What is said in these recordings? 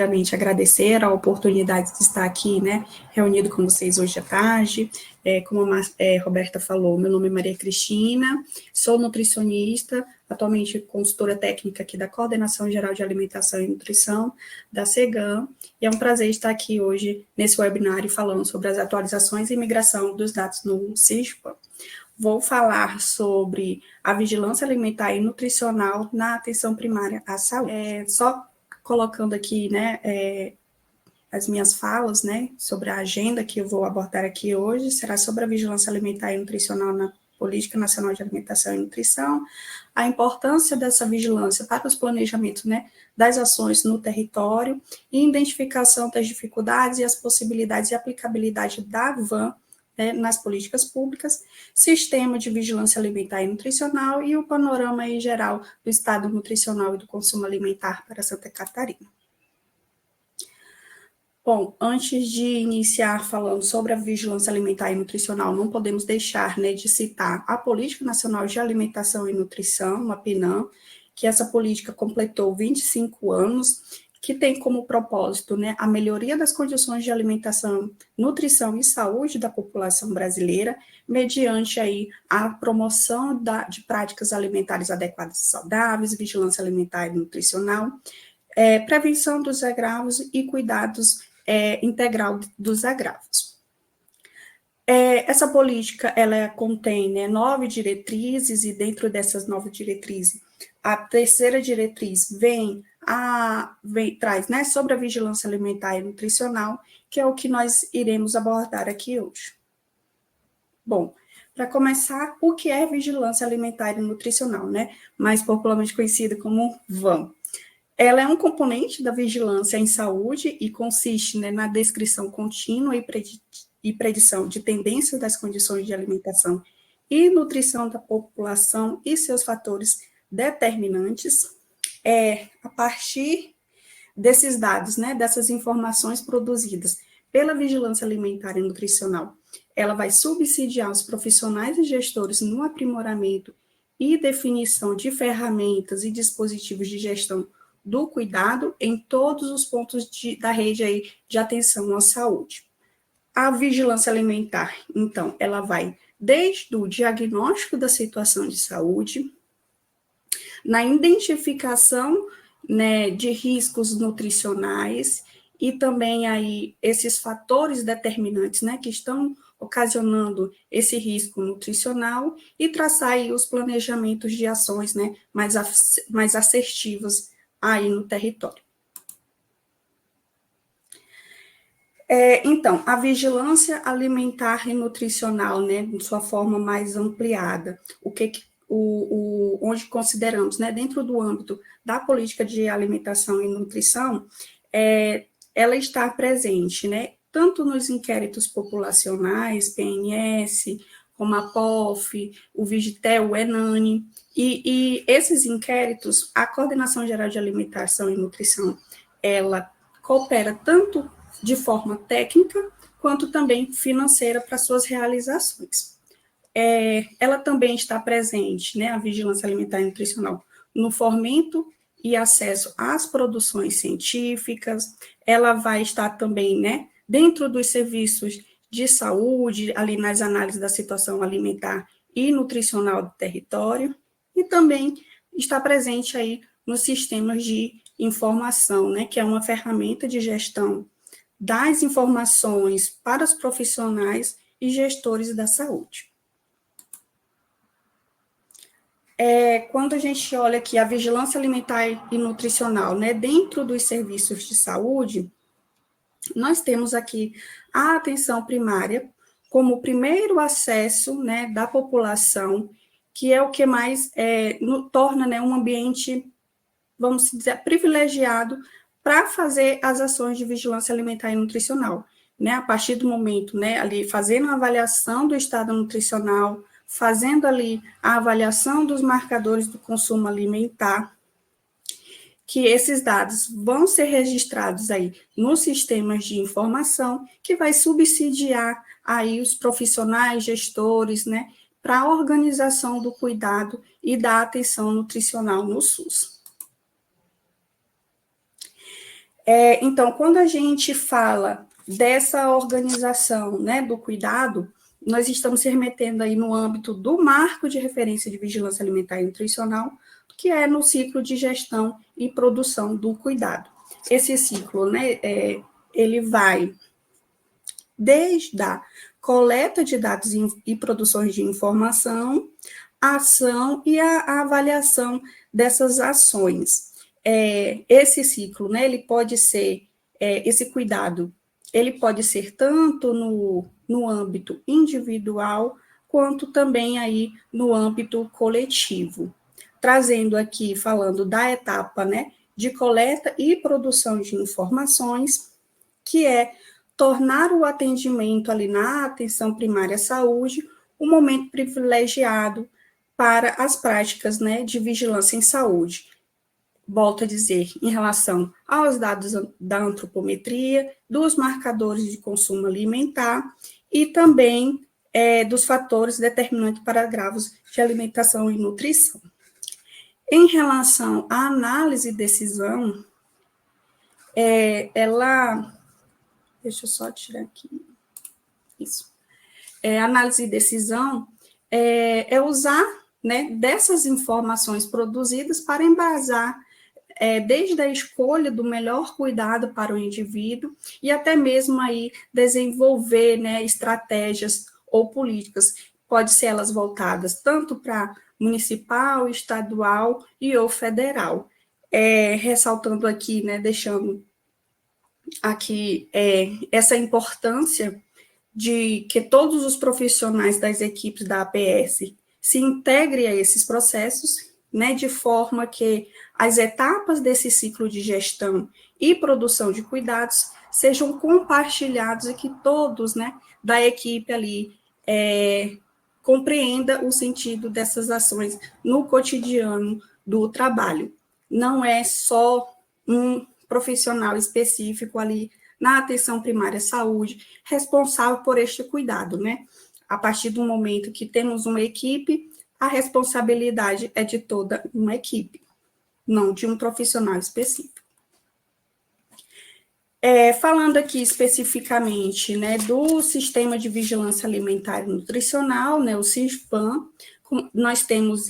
primeiramente, agradecer a oportunidade de estar aqui, né, reunido com vocês hoje à tarde. Como a Roberta falou, meu nome é Maria Cristina, sou nutricionista, atualmente consultora técnica aqui da Coordenação Geral de Alimentação e Nutrição, da CEGAM, e é um prazer estar aqui hoje nesse webinário falando sobre as atualizações e migração dos dados no CISPA. Vou falar sobre a vigilância alimentar e nutricional na atenção primária à saúde. Só colocando aqui, né, as minhas falas, né, sobre a agenda que eu vou abordar aqui hoje, será sobre a vigilância alimentar e nutricional na Política Nacional de Alimentação e Nutrição, a importância dessa vigilância para os planejamentos, né, das ações no território, e identificação das dificuldades e as possibilidades e aplicabilidade da VAN, né, nas políticas públicas, sistema de vigilância alimentar e nutricional e o panorama em geral do estado nutricional e do consumo alimentar para Santa Catarina. Bom, antes de iniciar falando sobre a vigilância alimentar e nutricional, não podemos deixar, né, de citar a Política Nacional de Alimentação e Nutrição, a PNAM, que essa política completou 25 anos, que tem como propósito, né, a melhoria das condições de alimentação, nutrição e saúde da população brasileira, mediante aí a promoção de práticas alimentares adequadas e saudáveis, vigilância alimentar e nutricional, prevenção dos agravos e cuidados integral dos agravos. Essa política, ela contém, né, 9 diretrizes, e dentro dessas 9 diretrizes, a terceira diretriz traz, né, sobre a vigilância alimentar e nutricional, que é o que nós iremos abordar aqui hoje. Bom, para começar, o que é vigilância alimentar e nutricional, né, mais popularmente conhecida como VAN? Ela é um componente da vigilância em saúde e consiste, né, na descrição contínua e predição de tendências das condições de alimentação e nutrição da população e seus fatores determinantes, a partir desses dados, né, dessas informações produzidas pela vigilância alimentar e nutricional. Ela vai subsidiar os profissionais e gestores no aprimoramento e definição de ferramentas e dispositivos de gestão do cuidado em todos os pontos da rede aí de atenção à saúde. A vigilância alimentar, então, ela vai desde o diagnóstico da situação de saúde, na identificação, né, de riscos nutricionais e também aí esses fatores determinantes, né, que estão ocasionando esse risco nutricional, e traçar aí os planejamentos de ações, né, mais assertivas aí no território. Então, a vigilância alimentar e nutricional, né, de sua forma mais ampliada, onde consideramos, né, dentro do âmbito da política de alimentação e nutrição, ela está presente, né, tanto nos inquéritos populacionais, PNS, como a POF, o Vigitel, o ENANI, e esses inquéritos, a Coordenação Geral de Alimentação e Nutrição, ela coopera tanto de forma técnica, quanto também financeira para suas realizações. Ela também está presente, né, a vigilância alimentar e nutricional, no fomento e acesso às produções científicas. Ela vai estar também, né, dentro dos serviços de saúde, ali nas análises da situação alimentar e nutricional do território, e também está presente aí nos sistemas de informação, né, que é uma ferramenta de gestão das informações para os profissionais e gestores da saúde. Quando a gente olha aqui a vigilância alimentar e nutricional, né, dentro dos serviços de saúde, nós temos aqui a atenção primária como o primeiro acesso, né, da população, que é o que mais torna, né, um ambiente, vamos dizer, privilegiado para fazer as ações de vigilância alimentar e nutricional, né, a partir do momento, né, ali fazendo a avaliação do estado nutricional, fazendo ali a avaliação dos marcadores do consumo alimentar, que esses dados vão ser registrados aí nos sistemas de informação, que vai subsidiar aí os profissionais, gestores, né, para a organização do cuidado e da atenção nutricional no SUS. Então, quando a gente fala dessa organização, né, do cuidado, nós estamos se remetendo aí no âmbito do marco de referência de vigilância alimentar e nutricional, que é no ciclo de gestão e produção do cuidado. Esse ciclo, né, ele vai desde a coleta de dados e produções de informação, a ação e a avaliação dessas ações. Esse ciclo, né, ele pode ser, esse cuidado, ele pode ser tanto no âmbito individual, quanto também aí no âmbito coletivo. Trazendo aqui, falando da etapa, né, de coleta e produção de informações, que é tornar o atendimento ali na atenção primária à saúde um momento privilegiado para as práticas, né, de vigilância em saúde. Volto a dizer, em relação aos dados da antropometria, dos marcadores de consumo alimentar e também dos fatores determinantes para agravos de alimentação e nutrição. Em relação à análise e decisão, deixa eu só tirar aqui. Isso. Análise e decisão é usar, né, dessas informações produzidas para embasar desde a escolha do melhor cuidado para o indivíduo e até mesmo aí desenvolver, né, estratégias ou políticas, pode ser elas voltadas tanto para municipal, estadual e ou federal. Ressaltando aqui, né, deixando aqui essa importância de que todos os profissionais das equipes da APS se integrem a esses processos, né, de forma que as etapas desse ciclo de gestão e produção de cuidados sejam compartilhados e que todos, né, da equipe ali compreenda o sentido dessas ações no cotidiano do trabalho. Não é só um profissional específico ali na atenção primária à saúde responsável por este cuidado, né? A partir do momento que temos uma equipe, a responsabilidade é de toda uma equipe, não de um profissional específico. Falando aqui especificamente, né, do Sistema de Vigilância Alimentar e Nutricional, né, o SISVAN, nós temos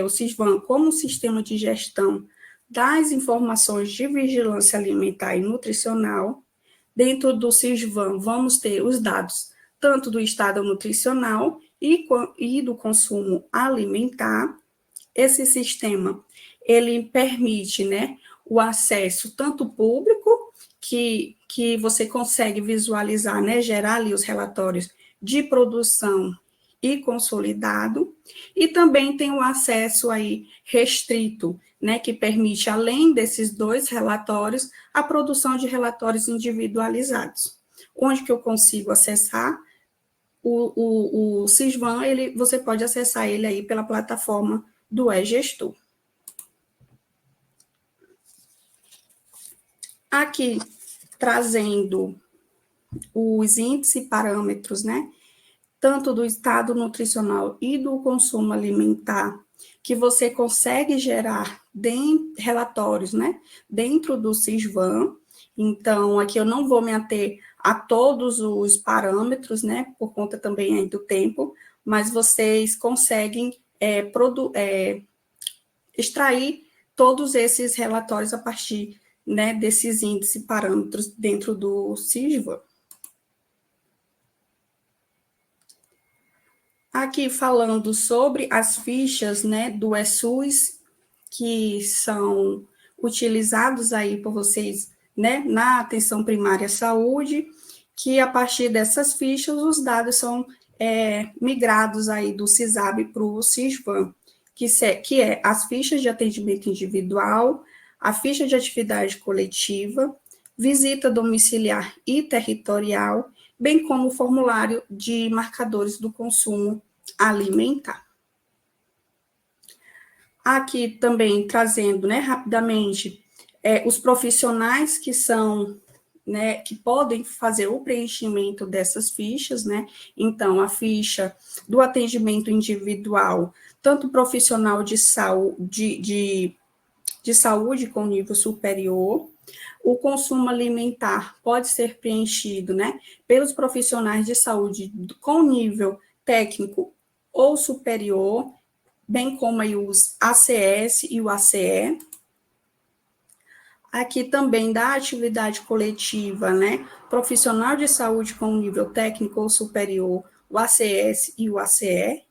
o SISVAN como sistema de gestão das informações de vigilância alimentar e nutricional. Dentro do SISVAN, vamos ter os dados tanto do estado nutricional e do consumo alimentar. Esse sistema, ele permite, né, o acesso tanto público, que você consegue visualizar, né, gerar ali os relatórios de produção e consolidado, e também tem o acesso aí restrito, né, que permite, além desses dois relatórios, a produção de relatórios individualizados. Onde que eu consigo acessar? O SISVAN, você pode acessar ele aí pela plataforma do eGestor. Aqui, trazendo os índices e parâmetros, né, tanto do estado nutricional e do consumo alimentar, que você consegue gerar relatórios, né, dentro do SISVAN. Então, aqui eu não vou me ater a todos os parâmetros, né, por conta também aí do tempo, mas vocês conseguem extrair todos esses relatórios a partir, né, desses índices e parâmetros dentro do SISVAN. Aqui falando sobre as fichas, né, do ESUS, que são utilizados aí por vocês, né, na atenção primária à saúde, que a partir dessas fichas os dados são migrados aí do CISAB para o SISVAN, que é as fichas de atendimento individual, a ficha de atividade coletiva, visita domiciliar e territorial, bem como o formulário de marcadores do consumo alimentar. Aqui também trazendo, né, rapidamente, os profissionais que são, né, que podem fazer o preenchimento dessas fichas, né? Então, a ficha do atendimento individual, tanto profissional de saúde com nível superior, O consumo alimentar pode ser preenchido, né, pelos profissionais de saúde com nível técnico ou superior, bem como aí os ACS e o ACE. Aqui também da atividade coletiva, né, profissional de saúde com nível técnico ou superior, o ACS e o ACE.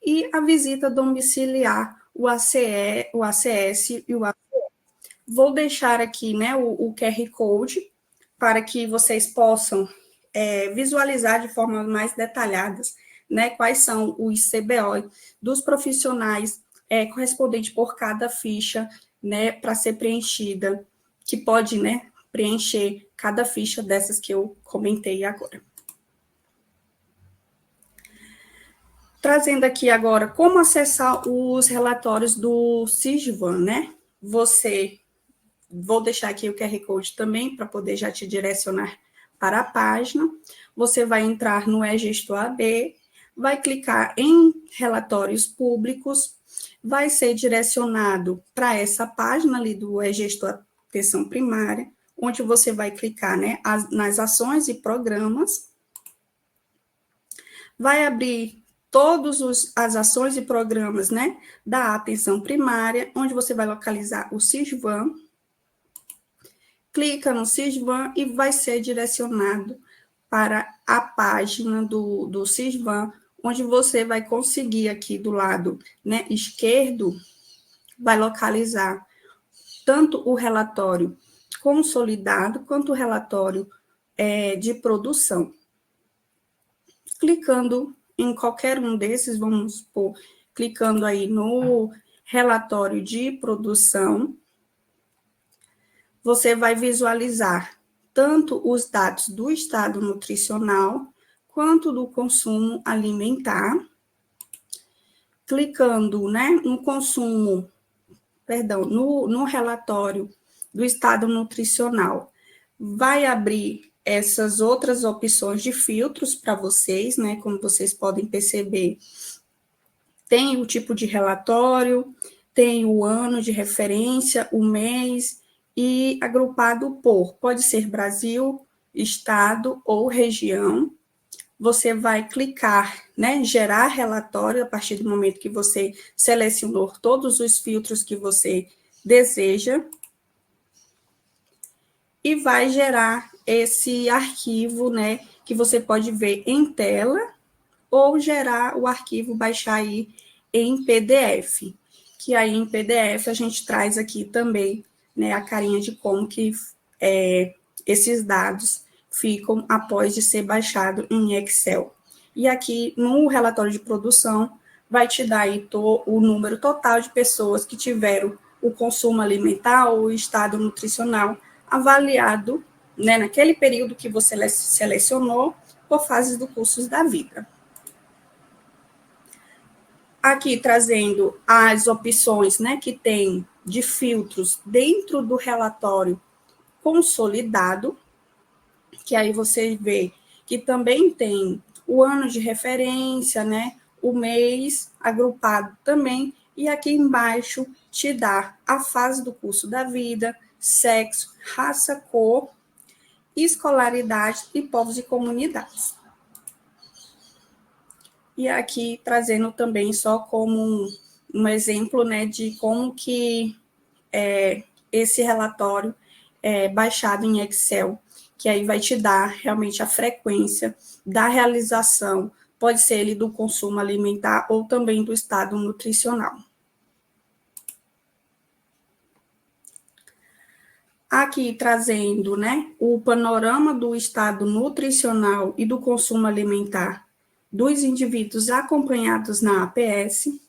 E a visita domiciliar, o ACE, o ACS e o ACE. Vou deixar aqui, né, o QR Code para que vocês possam visualizar de forma mais detalhadas, né, quais são os CBO dos profissionais correspondente por cada ficha, né, para ser preenchida, que pode, né, preencher cada ficha dessas que eu comentei agora. Trazendo aqui agora como acessar os relatórios do CISVAN, né? Vou deixar aqui o QR Code também para poder já te direcionar para a página. Você vai entrar no eGestor AB, vai clicar em relatórios públicos, vai ser direcionado para essa página ali do eGestor Atenção Primária, onde você vai clicar, né, nas ações e programas. Vai abrir todas as ações e programas, né, da atenção primária, onde você vai localizar o CISVAN. Clica no CISVAN e vai ser direcionado para a página do CISVAN, onde você vai conseguir aqui do lado, né, esquerdo, vai localizar tanto o relatório consolidado quanto o relatório de produção. Clicando em qualquer um desses, vamos supor, clicando aí no relatório de produção, você vai visualizar tanto os dados do estado nutricional quanto do consumo alimentar. Clicando, né, no relatório do estado nutricional, vai abrir essas outras opções de filtros para vocês, né? Como vocês podem perceber, tem o tipo de relatório, tem o ano de referência, o mês, e agrupado por, pode ser Brasil, estado ou região. Você vai clicar, né, gerar relatório a partir do momento que você selecionou todos os filtros que você deseja e vai gerar esse arquivo, né, que você pode ver em tela ou gerar o arquivo, baixar aí em PDF, que aí em PDF a gente traz aqui também, né, a carinha de como que esses dados ficam após de ser baixado em Excel. E aqui no relatório de produção vai te dar aí o número total de pessoas que tiveram o consumo alimentar ou o estado nutricional avaliado, né, naquele período que você selecionou por fases do curso da vida. Aqui trazendo as opções, né, que tem de filtros dentro do relatório consolidado, que aí você vê que também tem o ano de referência, né, o mês agrupado também, e aqui embaixo te dá a fase do curso da vida, sexo, raça, cor, escolaridade e povos e comunidades. E aqui trazendo também só como um exemplo, né, de como que esse relatório é baixado em Excel, que aí vai te dar realmente a frequência da realização, pode ser ele do consumo alimentar ou também do estado nutricional. Aqui trazendo, né, o panorama do estado nutricional e do consumo alimentar dos indivíduos acompanhados na APS.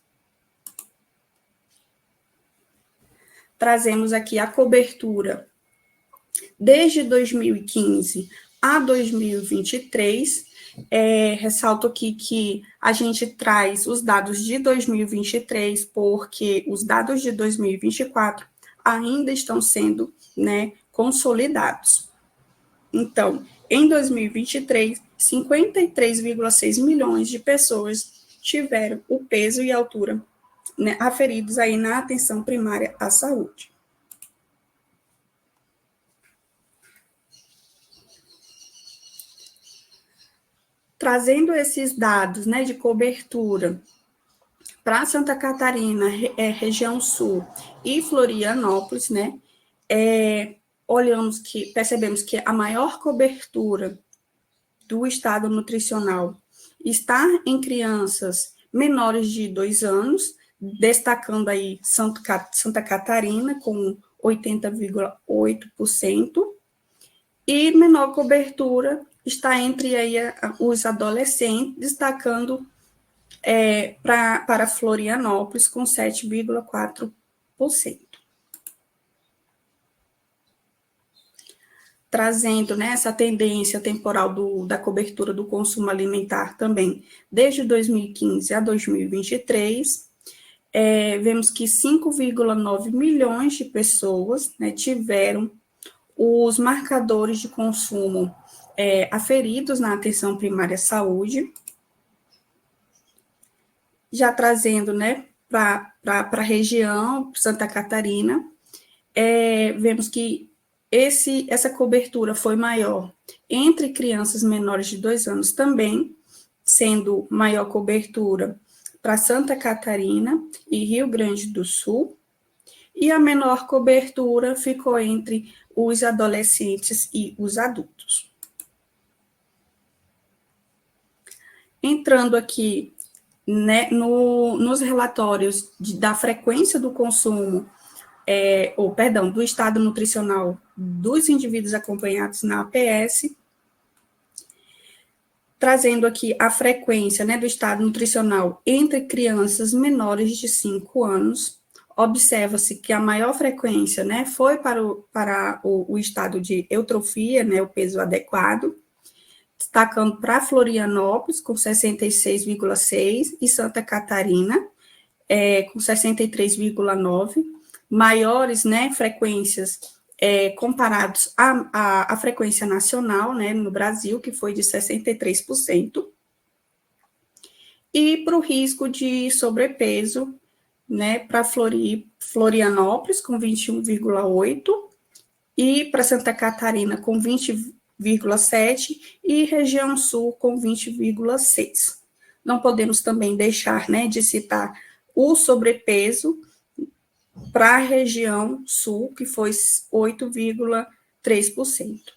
Trazemos aqui a cobertura desde 2015 a 2023. Ressalto aqui que a gente traz os dados de 2023, porque os dados de 2024 ainda estão sendo, né, consolidados. Então, em 2023, 53,6 milhões de pessoas tiveram o peso e altura, né, aferidos aí na atenção primária à saúde. trazendo esses dados, né, de cobertura para Santa Catarina, região sul e Florianópolis, né, percebemos que a maior cobertura do estado nutricional está em crianças menores de 2 anos, destacando aí Santa Catarina com 80,8%, e menor cobertura está entre aí os adolescentes, destacando para Florianópolis com 7,4%. Trazendo, né, essa tendência temporal da cobertura do consumo alimentar também, desde 2015 a 2023, vemos que 5,9 milhões de pessoas, né, tiveram os marcadores de consumo aferidos na atenção primária à saúde, já trazendo, né, para a região Santa Catarina, vemos que essa cobertura foi maior entre crianças menores de 2 anos também, sendo maior cobertura para Santa Catarina e Rio Grande do Sul, e a menor cobertura ficou entre os adolescentes e os adultos. Entrando aqui, né, nos relatórios da frequência do consumo, do estado nutricional dos indivíduos acompanhados na APS, trazendo aqui a frequência, né, do estado nutricional entre crianças menores de 5 anos, observa-se que a maior frequência, né, foi para o estado de eutrofia, né, o peso adequado, destacando para Florianópolis, com 66,6, e Santa Catarina, com 63,9, maiores, né, frequências comparados à frequência nacional, né, no Brasil, que foi de 63%, e para o risco de sobrepeso, né, para Florianópolis, com 21,8%, e para Santa Catarina, com 20,7%, e região sul, com 20,6%. Não podemos também deixar, né, de citar o sobrepeso para a região sul, que foi 8,3%.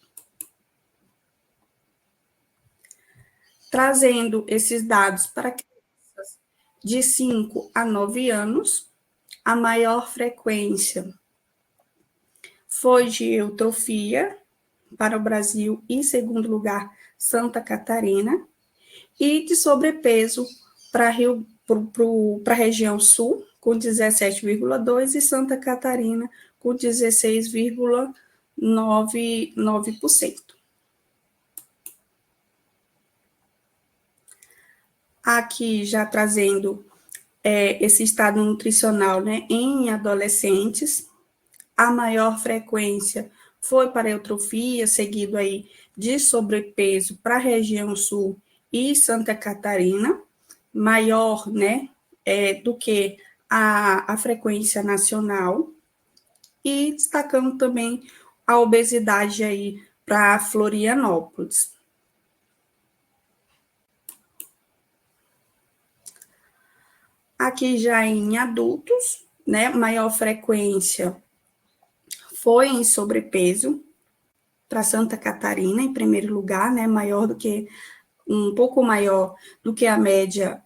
Trazendo esses dados para crianças de 5 a 9 anos, a maior frequência foi de eutrofia para o Brasil e, em segundo lugar, Santa Catarina, e de sobrepeso para a região sul, com 17,2%, e Santa Catarina, com 16,9%. Aqui já trazendo esse estado nutricional, né, em adolescentes, a maior frequência foi para a eutrofia, seguido aí de sobrepeso para a região sul e Santa Catarina, maior, né, do que a frequência nacional, e destacando também a obesidade aí para Florianópolis. Aqui já em adultos, né, maior frequência foi em sobrepeso para Santa Catarina, em primeiro lugar, né, um pouco maior do que a média,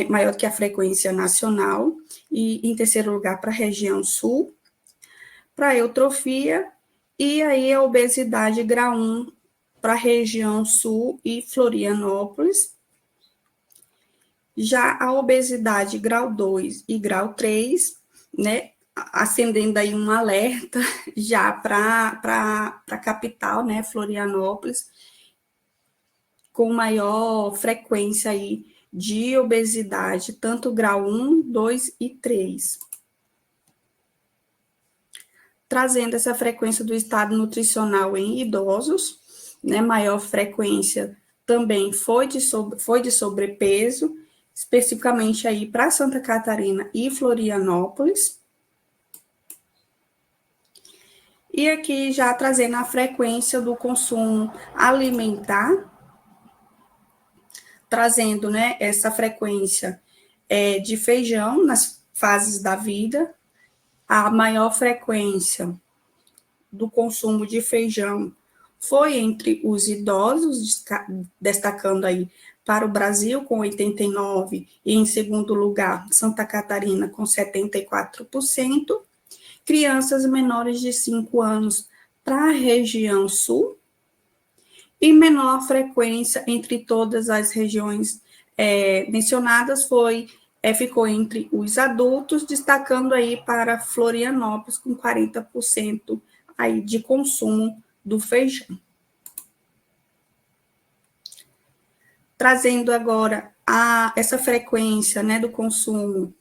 maior do que a frequência nacional, e em terceiro lugar para a região sul, para a eutrofia, e aí a obesidade grau 1 para a região sul e Florianópolis. Já a obesidade grau 2 e grau 3, né, acendendo aí um alerta já para a capital, né, Florianópolis, com maior frequência aí de obesidade, tanto grau 1, 2 e 3. Trazendo essa frequência do estado nutricional em idosos, né, maior frequência também foi de sobrepeso, especificamente aí para Santa Catarina e Florianópolis. E aqui já trazendo a frequência do consumo alimentar trazendo, né, essa frequência de feijão nas fases da vida, a maior frequência do consumo de feijão foi entre os idosos, destacando aí para o Brasil com 89% e em segundo lugar Santa Catarina com 74%, crianças menores de 5 anos para a região sul e menor frequência entre todas as regiões mencionadas ficou entre os adultos, destacando aí para Florianópolis com 40% aí de consumo do feijão. Trazendo agora essa frequência, né, do consumo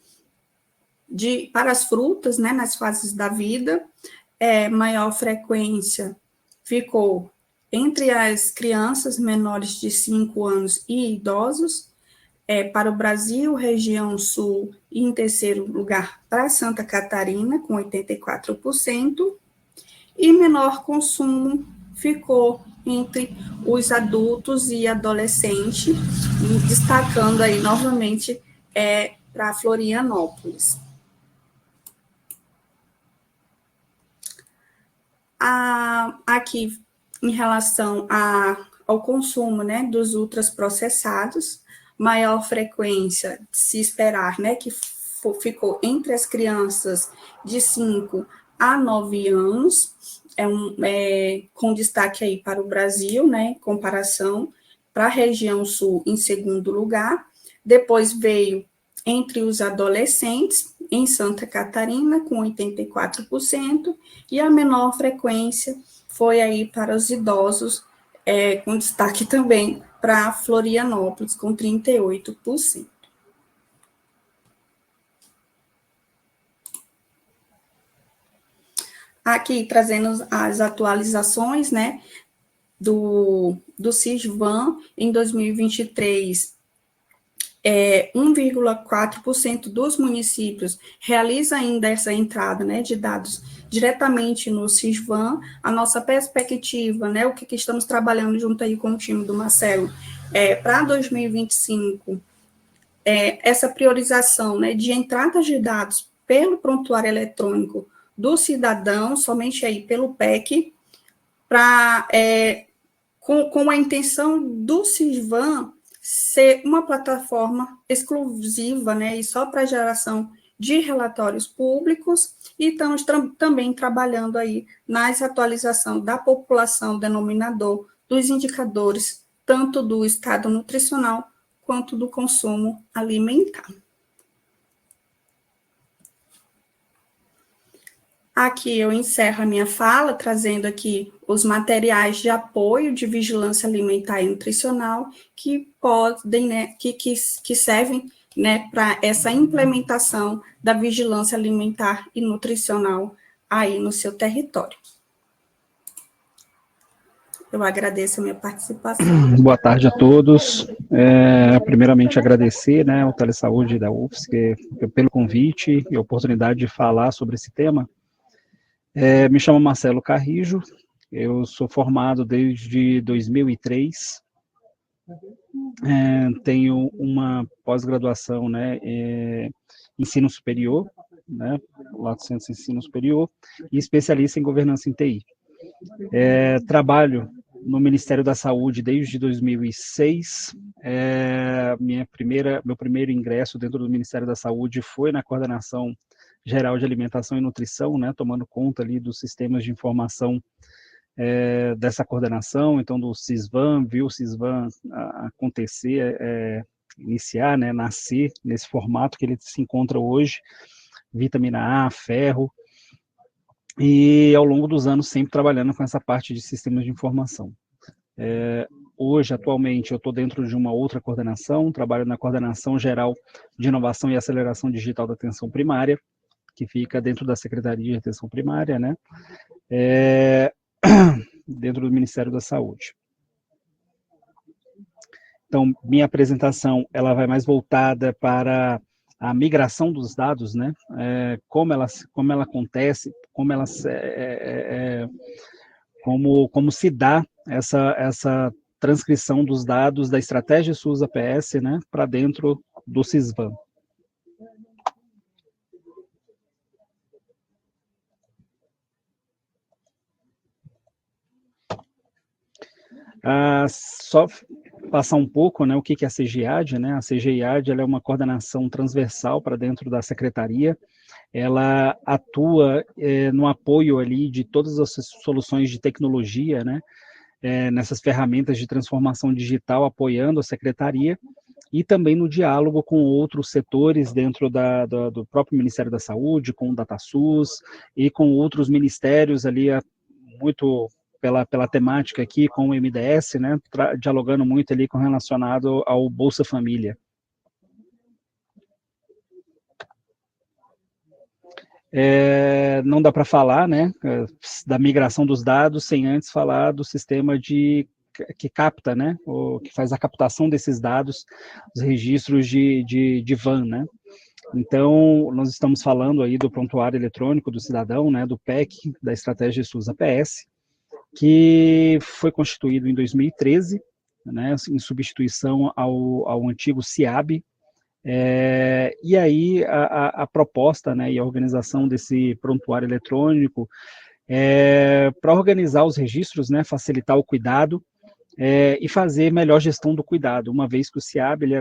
para as frutas, né, nas fases da vida, maior frequência ficou entre as crianças menores de 5 anos e idosos, para o Brasil, região sul, e em terceiro lugar para Santa Catarina, com 84%, e menor consumo ficou entre os adultos e adolescentes, destacando aí novamente para Florianópolis. Aqui, em relação ao consumo, né, dos ultraprocessados, maior frequência de se esperar, né, que ficou entre as crianças de 5 a 9 anos, com destaque aí para o Brasil, né, em comparação para a região sul em segundo lugar, depois veio entre os adolescentes, em Santa Catarina, com 84%, e a menor frequência foi aí para os idosos, com destaque também para Florianópolis, com 38%. Aqui, trazendo as atualizações, né, do CISVAN, em 2023, 1,4% dos municípios realiza ainda essa entrada, né, de dados diretamente no CISVAN. A nossa perspectiva, né, o que estamos trabalhando junto aí com o time do Marcelo, para 2025, essa priorização, né, de entrada de dados pelo prontuário eletrônico do cidadão, somente aí pelo PEC, com a intenção do CISVAN ser uma plataforma exclusiva, né, e só para geração de relatórios públicos, e estamos também trabalhando aí na atualização da população denominador dos indicadores, tanto do estado nutricional quanto do consumo alimentar. Aqui eu encerro a minha fala, trazendo aqui os materiais de apoio de vigilância alimentar e nutricional que podem, né, que servem, né, para essa implementação da vigilância alimentar e nutricional aí no seu território. Eu agradeço a minha participação. Boa tarde a todos. Primeiramente, agradecer, né, ao Telesaúde da UFSC pelo convite e a oportunidade de falar sobre esse tema. Me chamo Marcelo Carrijo, eu sou formado desde 2003, tenho uma pós-graduação, né, ensino superior, né, Lato Senso Ensino Superior, e especialista em governança em TI. Trabalho no Ministério da Saúde desde 2006, meu primeiro ingresso dentro do Ministério da Saúde foi na coordenação geral de alimentação e nutrição, né, tomando conta ali dos sistemas de informação dessa coordenação, então do CISVAN, viu o CISVAN acontecer, iniciar, né, nascer nesse formato que ele se encontra hoje, vitamina A, ferro, e ao longo dos anos sempre trabalhando com essa parte de sistemas de informação. Hoje, atualmente, eu estou dentro de uma outra coordenação, trabalho na Coordenação Geral de Inovação e Aceleração Digital da Atenção Primária, que fica dentro da Secretaria de Atenção Primária, né? Dentro do Ministério da Saúde. Então, minha apresentação, ela vai mais voltada para a migração dos dados, né? Como ela acontece, como se dá essa transcrição dos dados da estratégia SUS APS, né, para dentro do Sisvan. Só passar um pouco, né, o que é a CGIAD, né? A CGIAD, ela é uma coordenação transversal para dentro da secretaria. Ela atua no apoio ali de todas as soluções de tecnologia, né, nessas ferramentas de transformação digital, apoiando a secretaria, e também no diálogo com outros setores dentro do próprio Ministério da Saúde, com o DataSUS e com outros ministérios ali, muito pela temática aqui, com o MDS, né, dialogando muito ali com relacionado ao Bolsa Família. Não dá para falar, né, da migração dos dados sem antes falar do sistema que capta, né, que faz a captação desses dados, os registros de VAN, né. Então, nós estamos falando aí do prontuário eletrônico do cidadão, né, do PEC, da estratégia SUS APS, que foi constituído em 2013, né, em substituição ao antigo CIAB. E aí a proposta, né, e a organização desse prontuário eletrônico para organizar os registros, né, facilitar o cuidado e fazer melhor gestão do cuidado, uma vez que o CIAB ele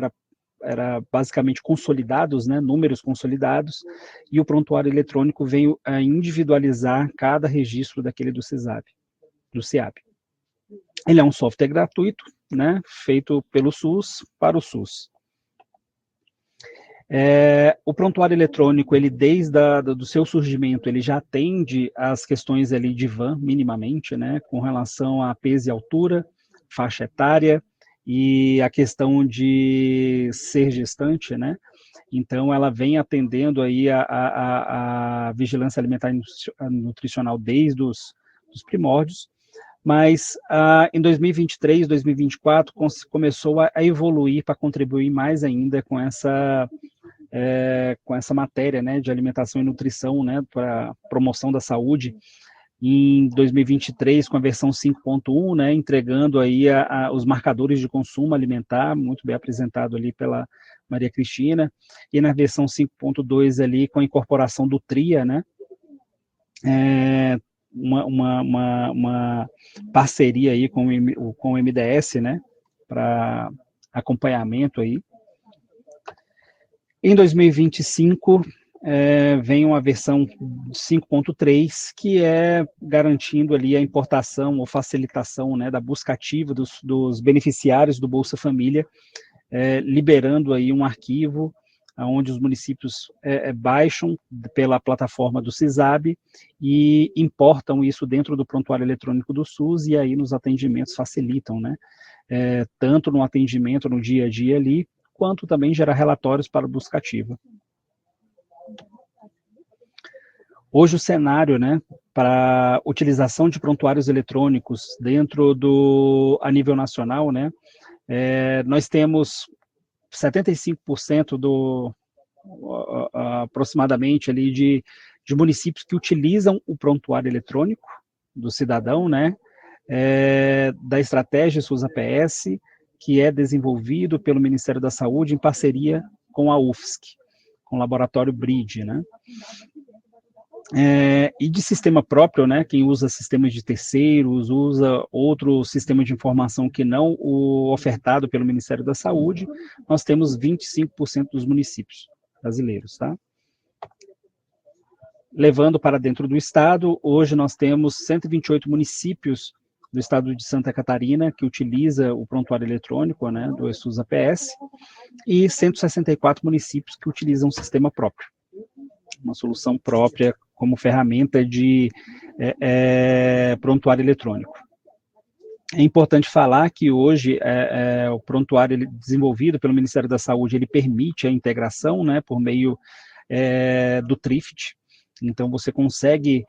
era basicamente consolidados, né, números consolidados, e o prontuário eletrônico veio a individualizar cada registro daquele do CIAB. Ele é um software gratuito, né, feito pelo SUS para o SUS. O prontuário eletrônico, ele desde do seu surgimento, ele já atende às questões ali de VAN, minimamente, né, com relação a peso e altura, faixa etária, e a questão de ser gestante, né, então ela vem atendendo aí a vigilância alimentar e nutricional desde os primórdios, mas em 2023, 2024, começou a evoluir para contribuir mais ainda com essa matéria, né, de alimentação e nutrição, né, para promoção da saúde, em 2023, com a versão 5.1, né, entregando aí os marcadores de consumo alimentar, muito bem apresentado ali pela Maria Cristina, e na versão 5.2 ali, com a incorporação do TRIA, né, uma parceria aí com o MDS, né, para acompanhamento aí. Em 2025, vem uma versão 5.3, que é garantindo ali a importação ou facilitação, né, da busca ativa dos beneficiários do Bolsa Família, liberando aí um arquivo onde os municípios baixam pela plataforma do CISAB e importam isso dentro do prontuário eletrônico do SUS, e aí nos atendimentos facilitam, né, tanto no atendimento no dia a dia ali, quanto também gerar relatórios para busca ativa. Hoje o cenário, né, para utilização de prontuários eletrônicos a nível nacional, né, nós temos 75% aproximadamente ali de municípios que utilizam o prontuário eletrônico do cidadão, né, da estratégia SUS APS, que é desenvolvido pelo Ministério da Saúde em parceria com a UFSC, com o laboratório BRID, né. E de sistema próprio, né, quem usa sistemas de terceiros, usa outro sistema de informação que não o ofertado pelo Ministério da Saúde, nós temos 25% dos municípios brasileiros, tá? Levando para dentro do estado, hoje nós temos 128 municípios do estado de Santa Catarina que utiliza o prontuário eletrônico, né, do SUS APS, e 164 municípios que utilizam um sistema próprio, uma solução própria como ferramenta de prontuário eletrônico. É importante falar que hoje o prontuário desenvolvido pelo Ministério da Saúde, ele permite a integração, né, por meio do Trift. Então você consegue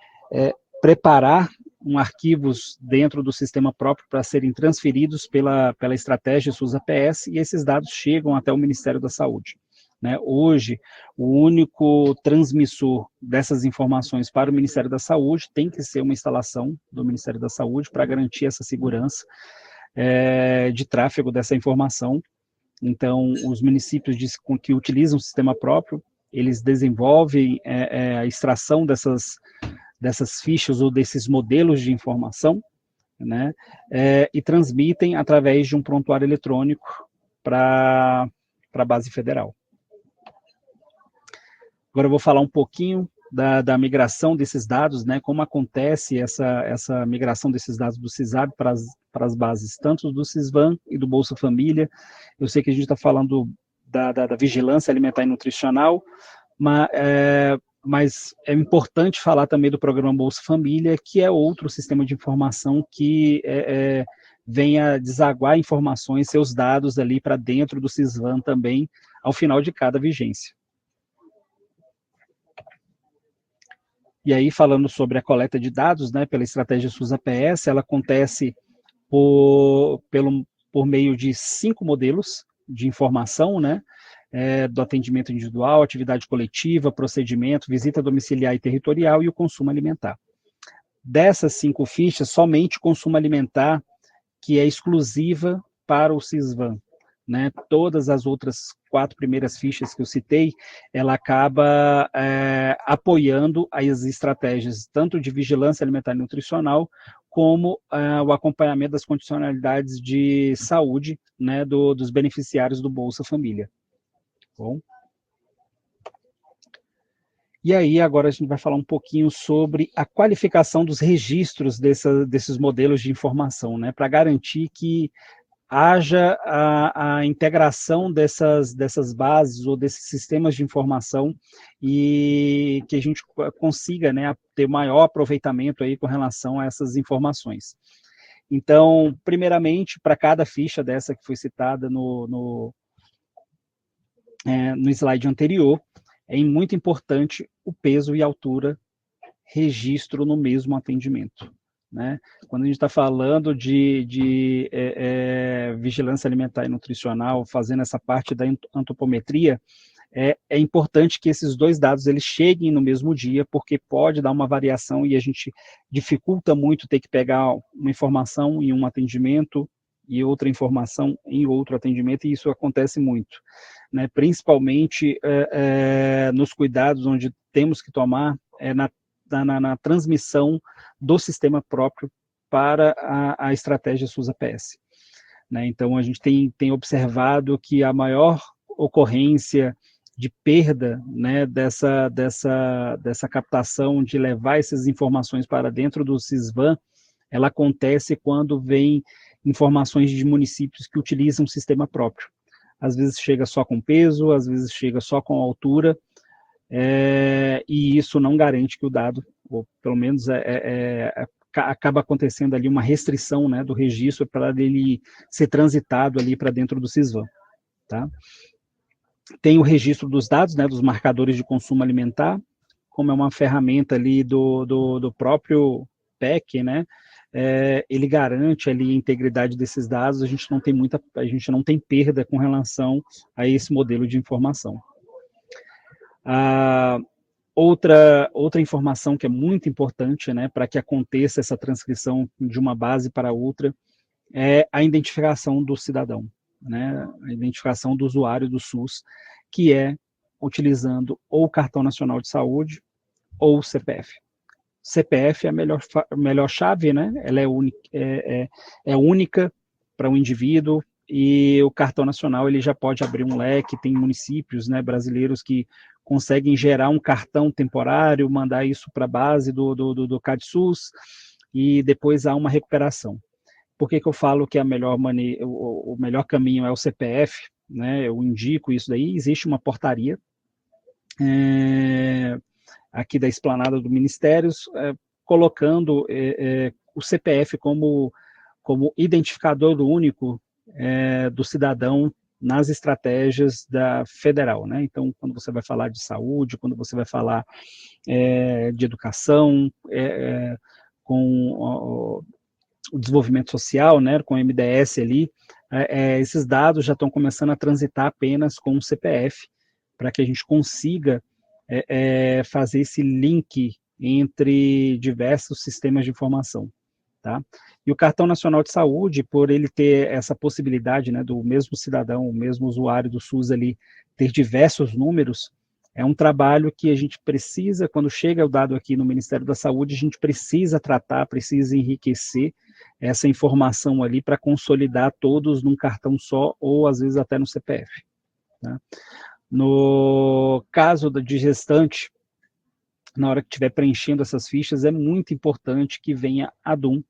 preparar arquivos dentro do sistema próprio para serem transferidos pela estratégia SUS APS, e esses dados chegam até o Ministério da Saúde. Né? Hoje, o único transmissor dessas informações para o Ministério da Saúde tem que ser uma instalação do Ministério da Saúde para garantir essa segurança de tráfego dessa informação. Então, os municípios que utilizam o sistema próprio, eles desenvolvem a extração dessas fichas ou desses modelos de informação, né, e transmitem através de um prontuário eletrônico para a base federal. Agora eu vou falar um pouquinho da migração desses dados, né, como acontece essa migração desses dados do CISAB para as bases, tanto do CISVAN e do Bolsa Família. Eu sei que a gente está falando da vigilância alimentar e nutricional, mas é importante falar também do programa Bolsa Família, que é outro sistema de informação que vem a desaguar informações, seus dados ali para dentro do CISVAN também, ao final de cada vigência. E aí, falando sobre a coleta de dados, né, pela estratégia SUS-APS, ela acontece por meio de 5 modelos de informação, né, do atendimento individual, atividade coletiva, procedimento, visita domiciliar e territorial e o consumo alimentar. Dessas 5 fichas, somente o consumo alimentar, que é exclusiva para o CISVAN, né? Todas as outras 4 primeiras fichas que eu citei, ela acaba apoiando as estratégias tanto de vigilância alimentar e nutricional, como o acompanhamento das condicionalidades de saúde, né, dos beneficiários do Bolsa Família. Bom. E aí, agora a gente vai falar um pouquinho sobre a qualificação dos registros desses modelos de informação, né, para garantir que haja a integração dessas bases ou desses sistemas de informação e que a gente consiga, né, ter maior aproveitamento aí com relação a essas informações. Então, primeiramente, para cada ficha dessa que foi citada no slide anterior, é muito importante o peso e altura, registro no mesmo atendimento. Né? Quando a gente está falando de vigilância alimentar e nutricional, fazendo essa parte da antropometria, é importante que esses 2 dados eles cheguem no mesmo dia, porque pode dar uma variação e a gente dificulta muito ter que pegar uma informação em um atendimento e outra informação em outro atendimento, e isso acontece muito, né? Principalmente nos cuidados onde temos que tomar na transmissão do sistema próprio para a estratégia SUS-APS. Né? Então, a gente tem observado que a maior ocorrência de perda, né, dessa captação, de levar essas informações para dentro do CISVAN, ela acontece quando vem informações de municípios que utilizam o sistema próprio. Às vezes chega só com peso, às vezes chega só com altura, e isso não garante que o dado, ou pelo menos acaba acontecendo ali uma restrição, né, do registro para ele ser transitado ali para dentro do CISVAN. Tá? Tem o registro dos dados, né, dos marcadores de consumo alimentar, como é uma ferramenta ali do próprio PEC, né, ele garante ali a integridade desses dados, a gente não tem perda com relação a esse modelo de informação. Outra informação que é muito importante, né, para que aconteça essa transcrição de uma base para outra, é a identificação do cidadão, né, a identificação do usuário do SUS, que é utilizando ou o Cartão Nacional de Saúde ou o CPF. CPF é a melhor chave, né, ela é única para o indivíduo, e o Cartão Nacional ele já pode abrir um leque, tem municípios, né, brasileiros que conseguem gerar um cartão temporário, mandar isso para a base do CadSUS, e depois há uma recuperação. Por que eu falo que o melhor caminho é o CPF? Né, eu indico isso daí, existe uma portaria aqui da esplanada do Ministério, colocando o CPF como identificador único do cidadão nas estratégias da federal, né? Então, quando você vai falar de saúde, quando você vai falar de educação, com o desenvolvimento social, né, com o MDS ali, esses dados já estão começando a transitar apenas com o CPF, para que a gente consiga fazer esse link entre diversos sistemas de informação. tá? E o Cartão Nacional de Saúde, por ele ter essa possibilidade, né, do mesmo cidadão, o mesmo usuário do SUS ali, ter diversos números, é um trabalho que a gente precisa, quando chega o dado aqui no Ministério da Saúde, a gente precisa tratar, precisa enriquecer essa informação ali para consolidar todos num cartão só, ou às vezes até no CPF. Tá? No caso de gestante, na hora que estiver preenchendo essas fichas, é muito importante que venha a DUM,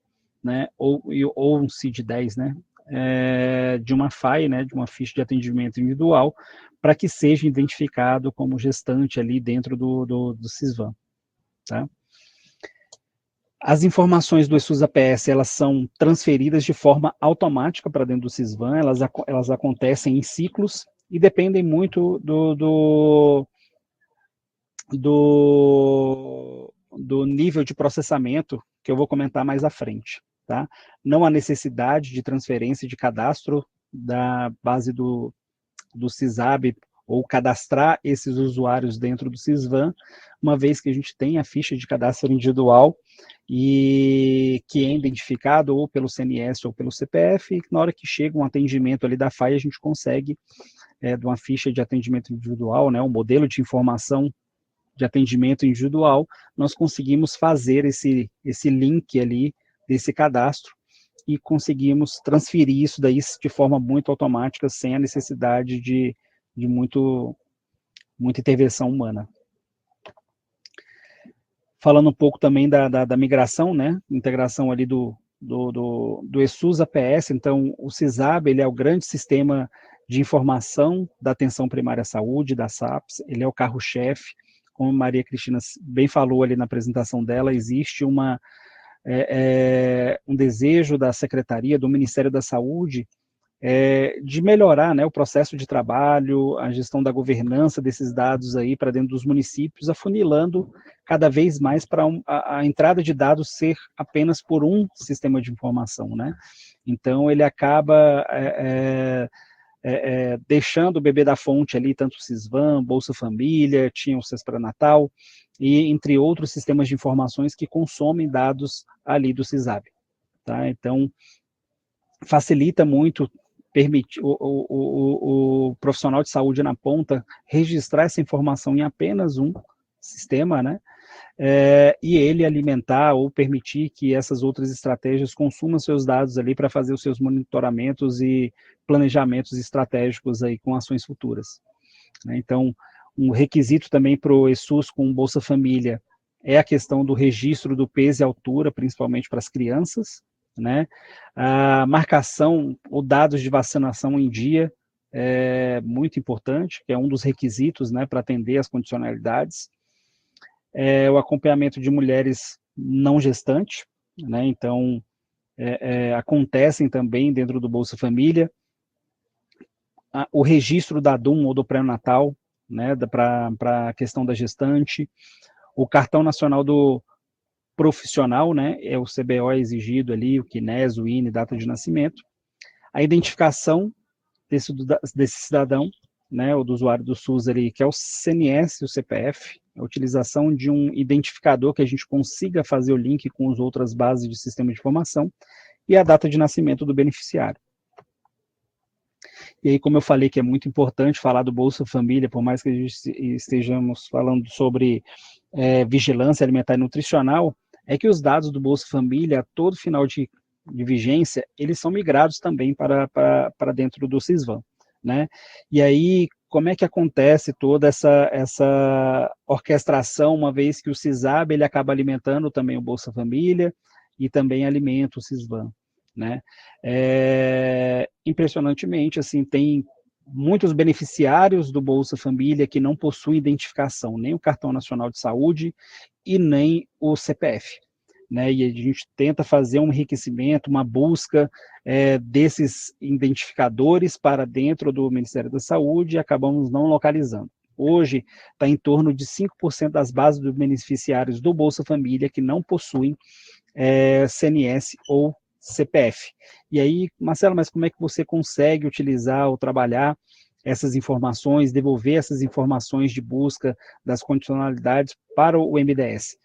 né, ou um CID-10, né, de uma FAI, né, de uma ficha de atendimento individual, para que seja identificado como gestante ali dentro do CISVAN. Tá? As informações do ESUS-APS, elas são transferidas de forma automática para dentro do CISVAN, elas acontecem em ciclos e dependem muito do nível de processamento que eu vou comentar mais à frente. Tá? Não há necessidade de transferência de cadastro da base do CISAB ou cadastrar esses usuários dentro do CISVAN, uma vez que a gente tem a ficha de cadastro individual e que é identificado ou pelo CNS ou pelo CPF, e na hora que chega um atendimento ali da FAI, a gente consegue, de uma ficha de atendimento individual, né, um modelo de informação de atendimento individual, nós conseguimos fazer esse link ali desse cadastro e conseguimos transferir isso daí de forma muito automática, sem a necessidade de muita intervenção humana. Falando um pouco também da migração, né, integração ali do ESUS-APS, então o CISAB, ele é o grande sistema de informação da atenção primária à saúde, da SAPS, ele é o carro-chefe, como a Maria Cristina bem falou ali na apresentação dela, existe um desejo da Secretaria, do Ministério da Saúde, de melhorar, né, o processo de trabalho, a gestão da governança desses dados aí para dentro dos municípios, afunilando cada vez mais para a entrada de dados ser apenas por um sistema de informação, né? Então, ele acaba deixando o bebê da fonte ali, tanto o CISVAN, Bolsa Família, tinha o CES Pré-Natal, e entre outros sistemas de informações que consomem dados ali do CISAB. Tá? Então, facilita muito permitir o profissional de saúde na ponta registrar essa informação em apenas um sistema, né? E ele alimentar ou permitir que essas outras estratégias consumam seus dados ali para fazer os seus monitoramentos e planejamentos estratégicos aí com ações futuras. Então, um requisito também para o ESUS com Bolsa Família é a questão do registro do peso e altura, principalmente para as crianças, né? A marcação ou dados de vacinação em dia é muito importante, que é um dos requisitos, né, para atender as condicionalidades. O acompanhamento de mulheres não gestantes, né? Então, acontecem também dentro do Bolsa Família. O registro da DUM ou do pré-natal, né, para a questão da gestante. O cartão nacional do profissional, né, é o CBO exigido ali, o CNES, o INE, data de nascimento. A identificação desse cidadão, né, ou do usuário do SUS ali, que é o CNS e o CPF, a utilização de um identificador que a gente consiga fazer o link com as outras bases de sistema de informação, e a data de nascimento do beneficiário. E aí, como eu falei que é muito importante falar do Bolsa Família, por mais que a gente estejamos falando sobre vigilância alimentar e nutricional, é que os dados do Bolsa Família, a todo final de vigência, eles são migrados também para dentro do CISVAN, né? E aí, como é que acontece toda essa orquestração, uma vez que o CISAB, ele acaba alimentando também o Bolsa Família e também alimenta o CISVAN, né? Impressionantemente, assim, tem muitos beneficiários do Bolsa Família que não possuem identificação, nem o Cartão Nacional de Saúde e nem o CPF, né? E a gente tenta fazer um enriquecimento, uma busca desses identificadores para dentro do Ministério da Saúde e acabamos não localizando. Hoje está em torno de 5% das bases dos beneficiários do Bolsa Família que não possuem CNS ou CPF. E aí, Marcelo, mas como é que você consegue utilizar ou trabalhar essas informações, devolver essas informações de busca das condicionalidades para o MDS?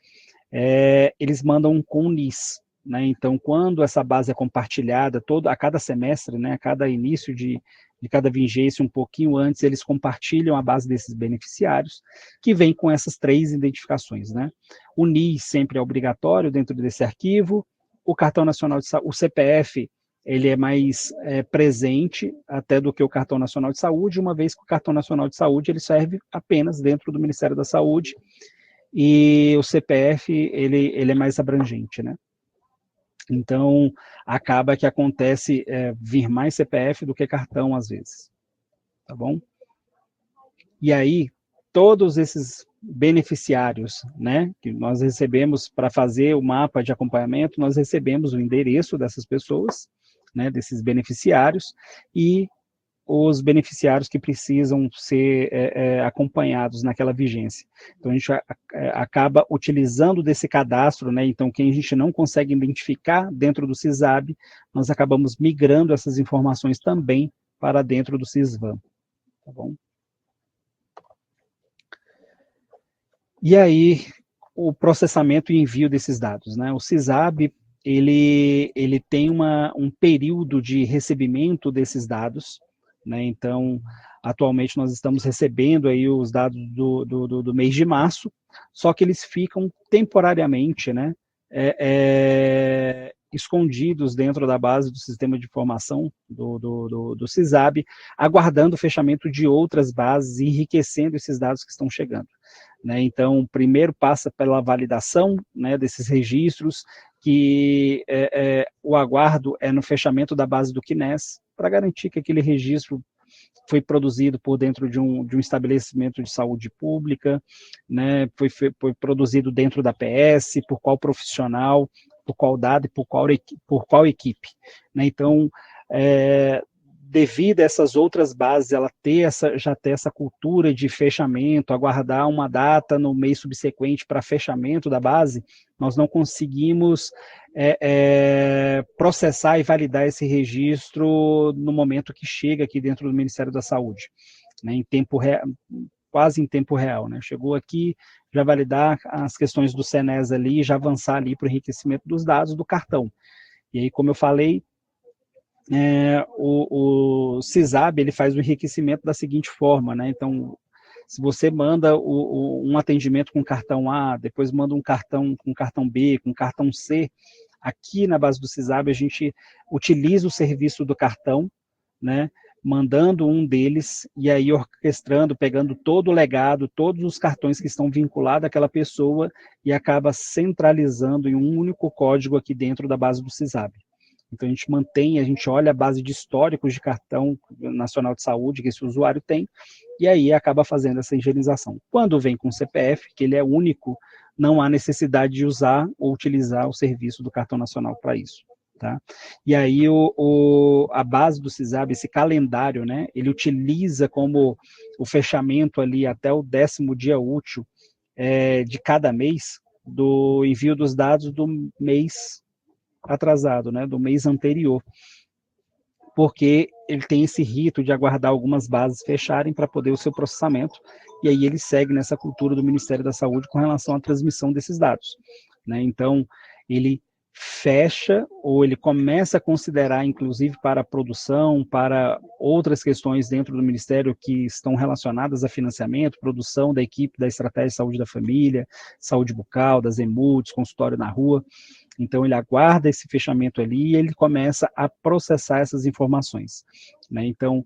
Eles mandam com o NIS, né? Então, quando essa base é compartilhada a cada semestre, né, a cada início de cada vigência, um pouquinho antes, eles compartilham a base desses beneficiários, que vem com essas 3 identificações, né? O NIS sempre é obrigatório dentro desse arquivo, o cartão nacional de saúde, o CPF, ele é mais presente até do que o cartão nacional de saúde, uma vez que o cartão nacional de saúde ele serve apenas dentro do Ministério da Saúde, e o CPF ele é mais abrangente, né? Então, acaba que acontece vir mais CPF do que cartão, às vezes, tá bom? E aí, todos esses beneficiários, né, que nós recebemos para fazer o mapa de acompanhamento, nós recebemos o endereço dessas pessoas, né, desses beneficiários, e os beneficiários que precisam ser acompanhados naquela vigência. Então, a gente acaba utilizando desse cadastro, né? Então, quem a gente não consegue identificar dentro do CISAB, nós acabamos migrando essas informações também para dentro do CISVAM, tá bom? E aí, o processamento e envio desses dados, né? O CISAB, ele tem um período de recebimento desses dados, né? Então, atualmente nós estamos recebendo aí os dados do mês de março, só que eles ficam temporariamente, né, escondidos dentro da base do sistema de informação do CISAB, aguardando o fechamento de outras bases e enriquecendo esses dados que estão chegando, né? Então, primeiro passa pela validação, né, desses registros, que o aguardo é no fechamento da base do CNES, para garantir que aquele registro foi produzido por dentro de um estabelecimento de saúde pública, né, foi produzido dentro da PS, por qual profissional, por qual dado e por qual equipe, né? Então, devido a essas outras bases, ela já ter essa cultura de fechamento, aguardar uma data no mês subsequente para fechamento da base, nós não conseguimos processar e validar esse registro no momento que chega aqui dentro do Ministério da Saúde, né, quase em tempo real, né? Chegou aqui, já validar as questões do CNES ali, já avançar ali para o enriquecimento dos dados do cartão. E aí, como eu falei, o CISAB ele faz o enriquecimento da seguinte forma, né? Então, se você manda um atendimento com cartão A, depois manda um cartão com cartão B, com cartão C, aqui na base do CISAB a gente utiliza o serviço do cartão, né? Mandando um deles e aí orquestrando, pegando todo o legado, todos os cartões que estão vinculados àquela pessoa e acaba centralizando em um único código aqui dentro da base do CISAB. Então, a gente olha a base de históricos de cartão nacional de saúde que esse usuário tem, e aí acaba fazendo essa higienização. Quando vem com o CPF, que ele é único, não há necessidade de usar ou utilizar o serviço do cartão nacional para isso, tá? E aí a base do CISAB, esse calendário, né, ele utiliza como o fechamento ali até o 10º dia útil de cada mês, do envio dos dados do mês atrasado, né, do mês anterior, porque ele tem esse rito de aguardar algumas bases fecharem para poder o seu processamento, e aí ele segue nessa cultura do Ministério da Saúde com relação à transmissão desses dados, né? Então, ele fecha ou ele começa a considerar, inclusive para a produção, para outras questões dentro do Ministério que estão relacionadas a financiamento, produção da equipe da Estratégia de Saúde da Família, Saúde Bucal, das EMUDs, consultório na rua. Então, ele aguarda esse fechamento ali e ele começa a processar essas informações, né? Então,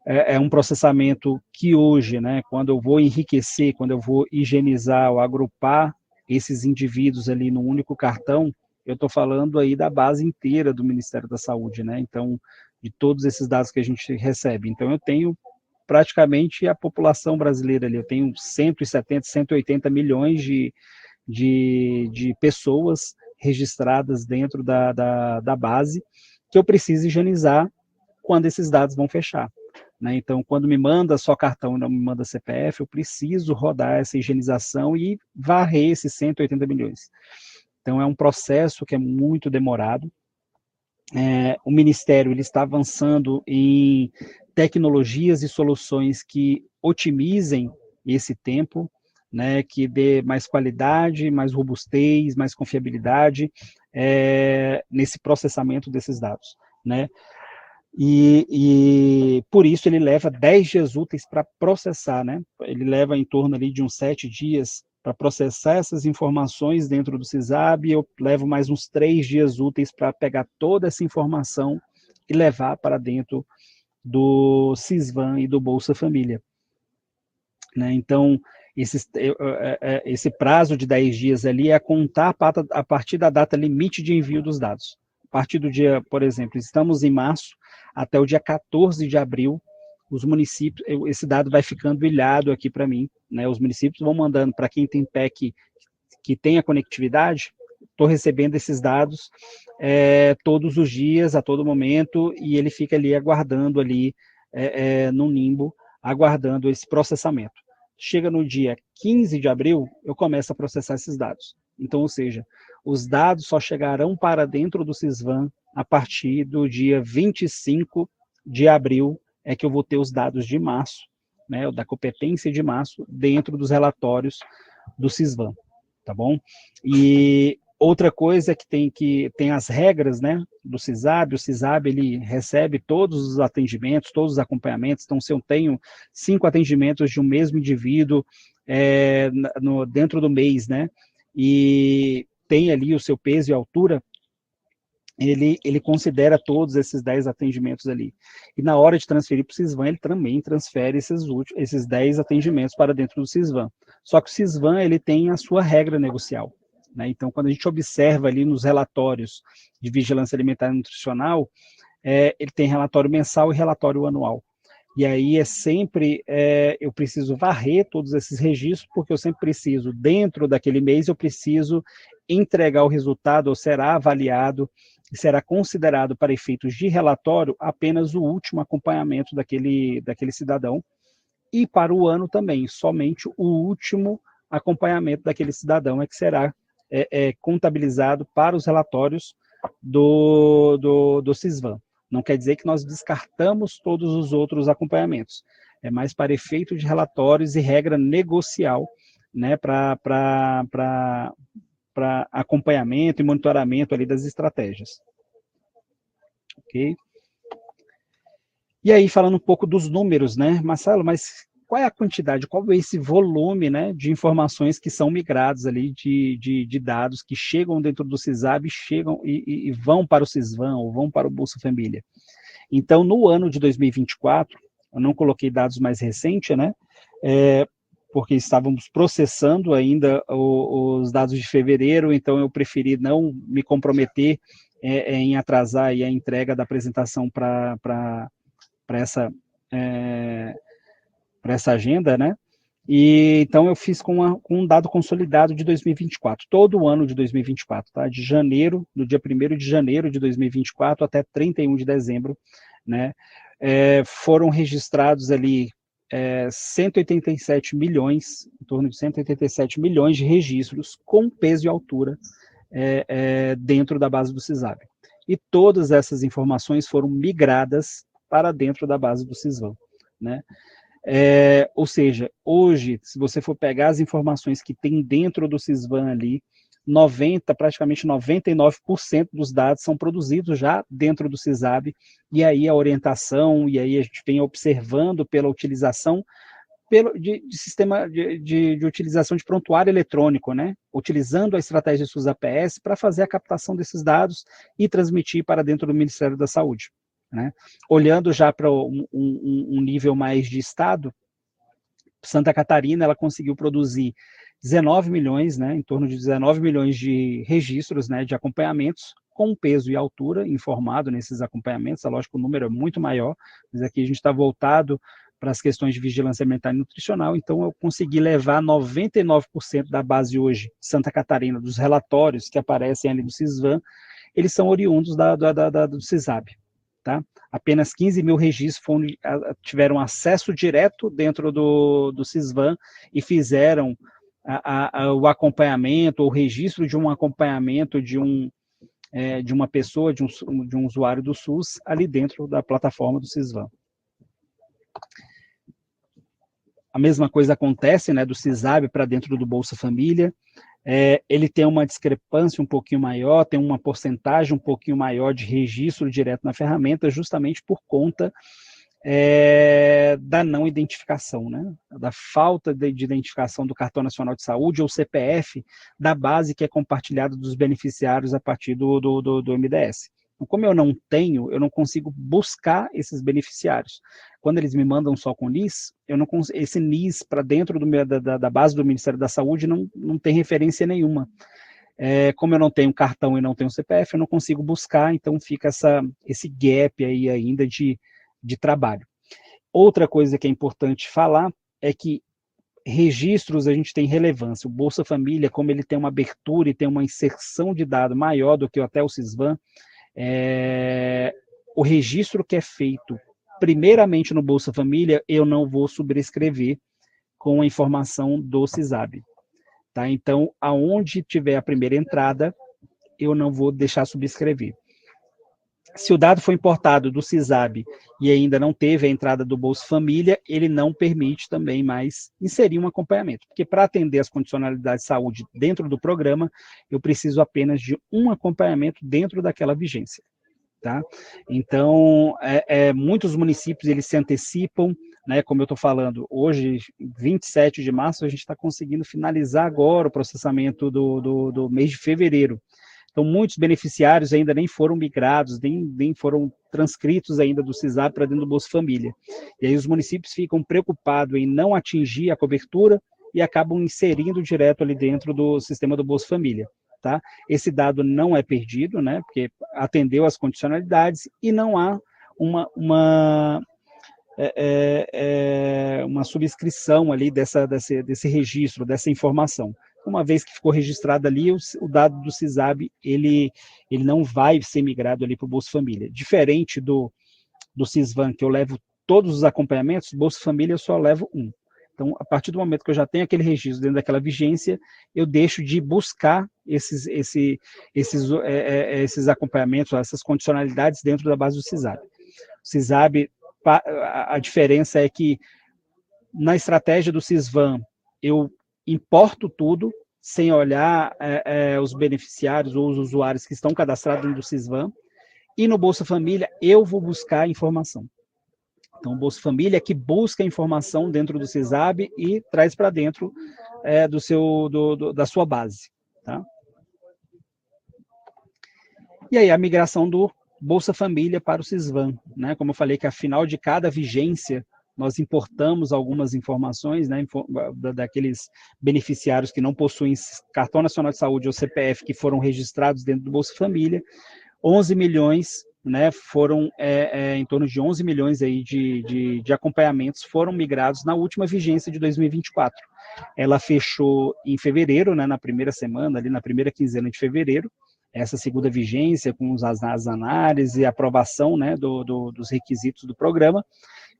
é um processamento que hoje, né, quando eu vou enriquecer, quando eu vou higienizar ou agrupar esses indivíduos ali num único cartão, eu estou falando aí da base inteira do Ministério da Saúde, né? Então, de todos esses dados que a gente recebe. Então, eu tenho praticamente a população brasileira ali, eu tenho 170, 180 milhões de pessoas registradas dentro da base, que eu preciso higienizar quando esses dados vão fechar, né? Então, quando me manda só cartão e não me manda CPF, eu preciso rodar essa higienização e varrer esses 180 milhões. Então, é um processo que é muito demorado. O Ministério ele está avançando em tecnologias e soluções que otimizem esse tempo, né, que dê mais qualidade, mais robustez, mais confiabilidade. nesse processamento desses dados, né? E por isso ele leva 10 dias úteis para processar, né? Ele leva em torno ali de uns 7 dias para processar essas informações dentro do CISAB, e eu levo mais uns 3 dias úteis para pegar toda essa informação e levar para dentro do Sisvan e do Bolsa Família, né? Então, esse prazo de 10 dias ali é contar a partir da data limite de envio dos dados. A partir do dia, por exemplo, estamos em março, até o dia 14 de abril, os municípios, esse dado vai ficando ilhado aqui para mim, né? Os municípios vão mandando para quem tem PEC que tenha conectividade, estou recebendo esses dados todos os dias, a todo momento, e ele fica ali aguardando ali no limbo, aguardando esse processamento. Chega no dia 15 de abril, eu começo a processar esses dados. Então, ou seja, os dados só chegarão para dentro do Sisvan a partir do dia 25 de abril, é que eu vou ter os dados de março, né, da competência de março, dentro dos relatórios do Sisvan, tá bom? E outra coisa que tem as regras, né, do CISAB, o CISAB ele recebe todos os atendimentos, todos os acompanhamentos. Então, se eu tenho 5 atendimentos de um mesmo indivíduo dentro do mês, né, e tem ali o seu peso e altura, ele considera todos esses 10 atendimentos ali. E na hora de transferir para o Sisvan, ele também transfere esses 10 atendimentos para dentro do Sisvan. Só que o Sisvan ele tem a sua regra negocial, né? Então, quando a gente observa ali nos relatórios de vigilância alimentar e nutricional, ele tem relatório mensal e relatório anual. E aí eu preciso varrer todos esses registros, porque eu sempre preciso, dentro daquele mês, eu preciso entregar o resultado, ou será avaliado, e será considerado para efeitos de relatório apenas o último acompanhamento daquele cidadão, e para o ano também, somente o último acompanhamento daquele cidadão é que será contabilizado para os relatórios do Sisvan. Não quer dizer que nós descartamos todos os outros acompanhamentos. É mais para efeito de relatórios e regra negocial, né, para acompanhamento e monitoramento ali das estratégias. Ok? E aí, falando um pouco dos números, né, Marcelo, mas qual é a quantidade, qual é esse volume, né, de informações que são migrados ali, de dados que chegam dentro do CISAB, chegam e vão para o Sisvan ou vão para o Bolsa Família? Então, no ano de 2024, eu não coloquei dados mais recentes, né, porque estávamos processando ainda os dados de fevereiro, então eu preferi não me comprometer em atrasar aí a entrega da apresentação para essa agenda, né? E então eu fiz com um dado consolidado de 2024, todo o ano de 2024, tá? De janeiro, do dia 1º de janeiro de 2024 até 31 de dezembro, né? Foram registrados ali 187 milhões, em torno de 187 milhões de registros com peso e altura dentro da base do CISAB. E todas essas informações foram migradas para dentro da base do Sisvan, né? Ou seja, hoje, se você for pegar as informações que tem dentro do Sisvan ali, praticamente 99% dos dados são produzidos já dentro do CISAB, e aí a orientação, e aí a gente vem observando pela utilização de sistema de utilização de prontuário eletrônico, né? Utilizando a estratégia SUS-APS para fazer a captação desses dados e transmitir para dentro do Ministério da Saúde, né? Olhando já para um nível mais de estado, Santa Catarina ela conseguiu produzir 19 milhões, né, em torno de 19 milhões de registros, né, de acompanhamentos com peso e altura informado nesses acompanhamentos. É lógico que o número é muito maior, mas aqui a gente está voltado para as questões de vigilância alimentar e nutricional, então eu consegui levar 99% da base hoje, Santa Catarina, dos relatórios que aparecem ali no Sisvan, eles são oriundos do CISAB, tá? Apenas 15 mil registros tiveram acesso direto dentro do Sisvan e fizeram o acompanhamento, ou o registro de um acompanhamento de uma pessoa, de um usuário do SUS, ali dentro da plataforma do Sisvan. A mesma coisa acontece, né, do CISAB para dentro do Bolsa Família. ele tem uma discrepância um pouquinho maior, tem uma porcentagem um pouquinho maior de registro direto na ferramenta, justamente por conta da não identificação, né? Da falta de identificação do Cartão Nacional de Saúde ou CPF da base que é compartilhada dos beneficiários a partir do MDS. Então, como eu não tenho, eu não consigo buscar esses beneficiários. Quando eles me mandam só com NIS, eu não consigo, esse NIS para dentro da base do Ministério da Saúde não tem referência nenhuma. Como eu não tenho cartão e não tenho CPF, eu não consigo buscar, então fica esse gap aí ainda de trabalho. Outra coisa que é importante falar é que registros a gente tem relevância. O Bolsa Família, como ele tem uma abertura e tem uma inserção de dado maior do que até o Sisvan, o registro que é feito primeiramente no Bolsa Família, eu não vou subscrever com a informação do CISAB. Tá? Então, aonde tiver a primeira entrada, eu não vou deixar subscrever. Se o dado foi importado do CISAB e ainda não teve a entrada do Bolsa Família, ele não permite também mais inserir um acompanhamento, porque para atender as condicionalidades de saúde dentro do programa, eu preciso apenas de um acompanhamento dentro daquela vigência. Tá? Então, muitos municípios eles se antecipam, né, como eu estou falando, hoje, 27 de março, a gente está conseguindo finalizar agora o processamento do mês de fevereiro. Então, muitos beneficiários ainda nem foram migrados, nem foram transcritos ainda do CISAB para dentro do Bolsa Família. E aí os municípios ficam preocupados em não atingir a cobertura e acabam inserindo direto ali dentro do sistema do Bolsa Família. Tá? Esse dado não é perdido, né, porque atendeu às condicionalidades e não há uma subscrição ali desse registro, dessa informação. Uma vez que ficou registrado ali, o dado do CISAB, ele não vai ser migrado ali para o Bolsa Família. Diferente do Sisvan, que eu levo todos os acompanhamentos, Bolsa Família eu só levo um. Então, a partir do momento que eu já tenho aquele registro dentro daquela vigência, eu deixo de buscar esses acompanhamentos, essas condicionalidades dentro da base do CISAB. O CISAB, a diferença é que na estratégia do Sisvan, eu importo tudo, sem olhar os beneficiários ou os usuários que estão cadastrados dentro do Sisvan, e no Bolsa Família eu vou buscar informação. Então, o Bolsa Família é que busca informação dentro do CISAB e traz para dentro da sua base. Tá? E aí, a migração do Bolsa Família para o Sisvan, né? Como eu falei que, afinal de cada vigência, nós importamos algumas informações, né, daqueles beneficiários que não possuem Cartão Nacional de Saúde ou CPF, que foram registrados dentro do Bolsa Família. 11 milhões, né, foram em torno de 11 milhões aí de acompanhamentos foram migrados na última vigência de 2024. Ela fechou em fevereiro, né, na primeira semana, ali na primeira quinzena de fevereiro, essa segunda vigência, com as análises e aprovação, né, dos requisitos do programa,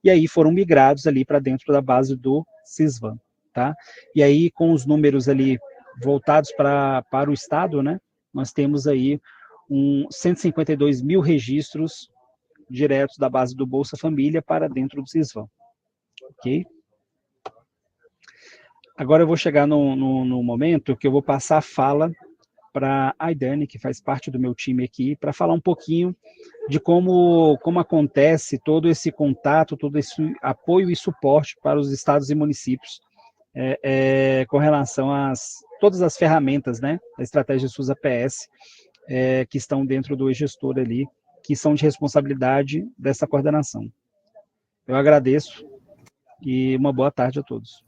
e aí foram migrados ali para dentro da base do Sisvan, tá? E aí, com os números ali voltados para o Estado, né, nós temos aí 152 mil registros diretos da base do Bolsa Família para dentro do Sisvan, ok? Agora eu vou chegar no momento que eu vou passar a fala para a Aidane, que faz parte do meu time aqui, para falar um pouquinho de como acontece todo esse contato, todo esse apoio e suporte para os estados e municípios com relação a todas as ferramentas, né, da estratégia SUS APS, que estão dentro do e-gestor ali, que são de responsabilidade dessa coordenação. Eu agradeço e uma boa tarde a todos.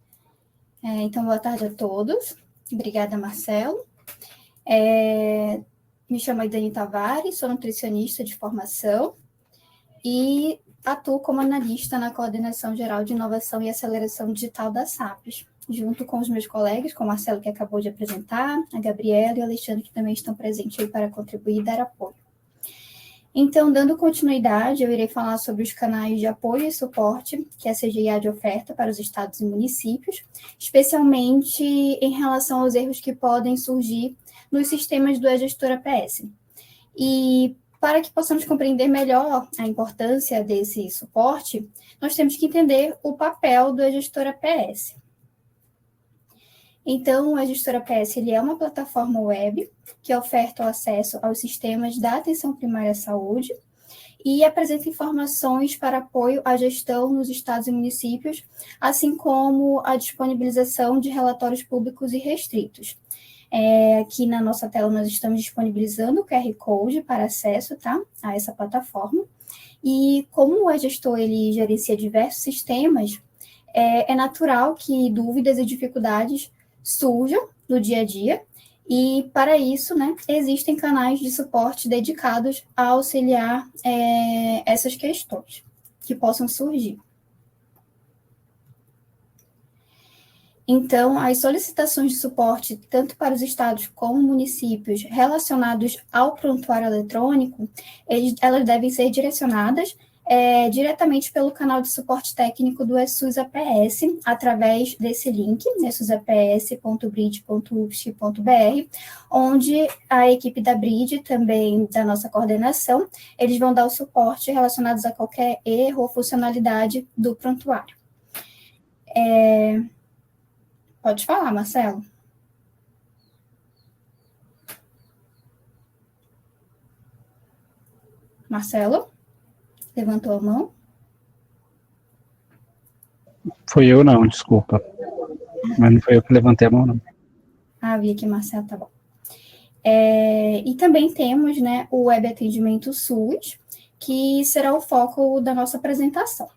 Então, boa tarde a todos. Obrigada, Marcelo. Me chamo Aidane Tavares, sou nutricionista de formação e atuo como analista na Coordenação Geral de Inovação e Aceleração Digital da SAPES, junto com os meus colegas, com o Marcelo, que acabou de apresentar, a Gabriela e o Alexandre, que também estão presentes aí para contribuir e dar apoio. Então, dando continuidade, eu irei falar sobre os canais de apoio e suporte que a CGIAD de oferta para os estados e municípios, especialmente em relação aos erros que podem surgir nos sistemas do e-gestor APS. E para que possamos compreender melhor a importância desse suporte, nós temos que entender o papel do e-gestor APS. Então, a Gestora PS ele é uma plataforma web que oferta o acesso aos sistemas da atenção primária à saúde e apresenta informações para apoio à gestão nos estados e municípios, assim como a disponibilização de relatórios públicos e restritos. Aqui na nossa tela nós estamos disponibilizando o QR Code para acesso, tá, a essa plataforma. E como o gestor ele gerencia diversos sistemas, é natural que dúvidas e dificuldades surjam no dia a dia, e para isso, né, existem canais de suporte dedicados a auxiliar essas questões que possam surgir. Então, as solicitações de suporte, tanto para os estados como municípios, relacionados ao prontuário eletrônico, elas devem ser direcionadas diretamente pelo canal de suporte técnico do ESUS APS, através desse link, esusaps.brid.ufsc.br, onde a equipe da BRID, também da nossa coordenação, eles vão dar o suporte relacionados a qualquer erro ou funcionalidade do prontuário. Pode falar, Marcelo. Marcelo? Levantou a mão? Foi eu não, desculpa. Mas não foi eu que levantei a mão, não. Vi aqui, Marcelo, tá bom. E também temos, né, o Web Atendimento SUS, que será o foco da nossa apresentação.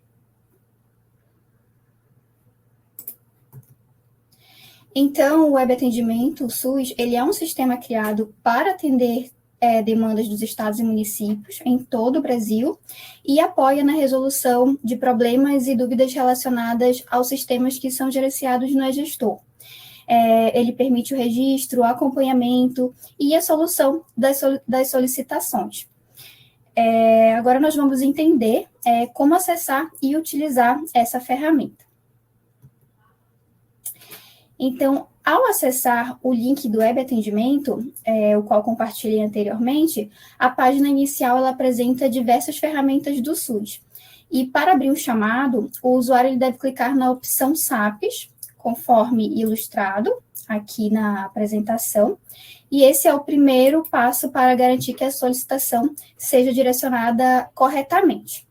Então, o Web Atendimento SUS, ele é um sistema criado para atender demandas dos estados e municípios em todo o Brasil e apoia na resolução de problemas e dúvidas relacionadas aos sistemas que são gerenciados no e-gestor. Ele permite o registro, o acompanhamento e a solução das solicitações. Agora nós vamos entender como acessar e utilizar essa ferramenta. Então, ao acessar o link do Web Atendimento, o qual compartilhei anteriormente, a página inicial ela apresenta diversas ferramentas do SUS. E para abrir um chamado, o usuário ele deve clicar na opção SAPs, conforme ilustrado aqui na apresentação, e esse é o primeiro passo para garantir que a solicitação seja direcionada corretamente.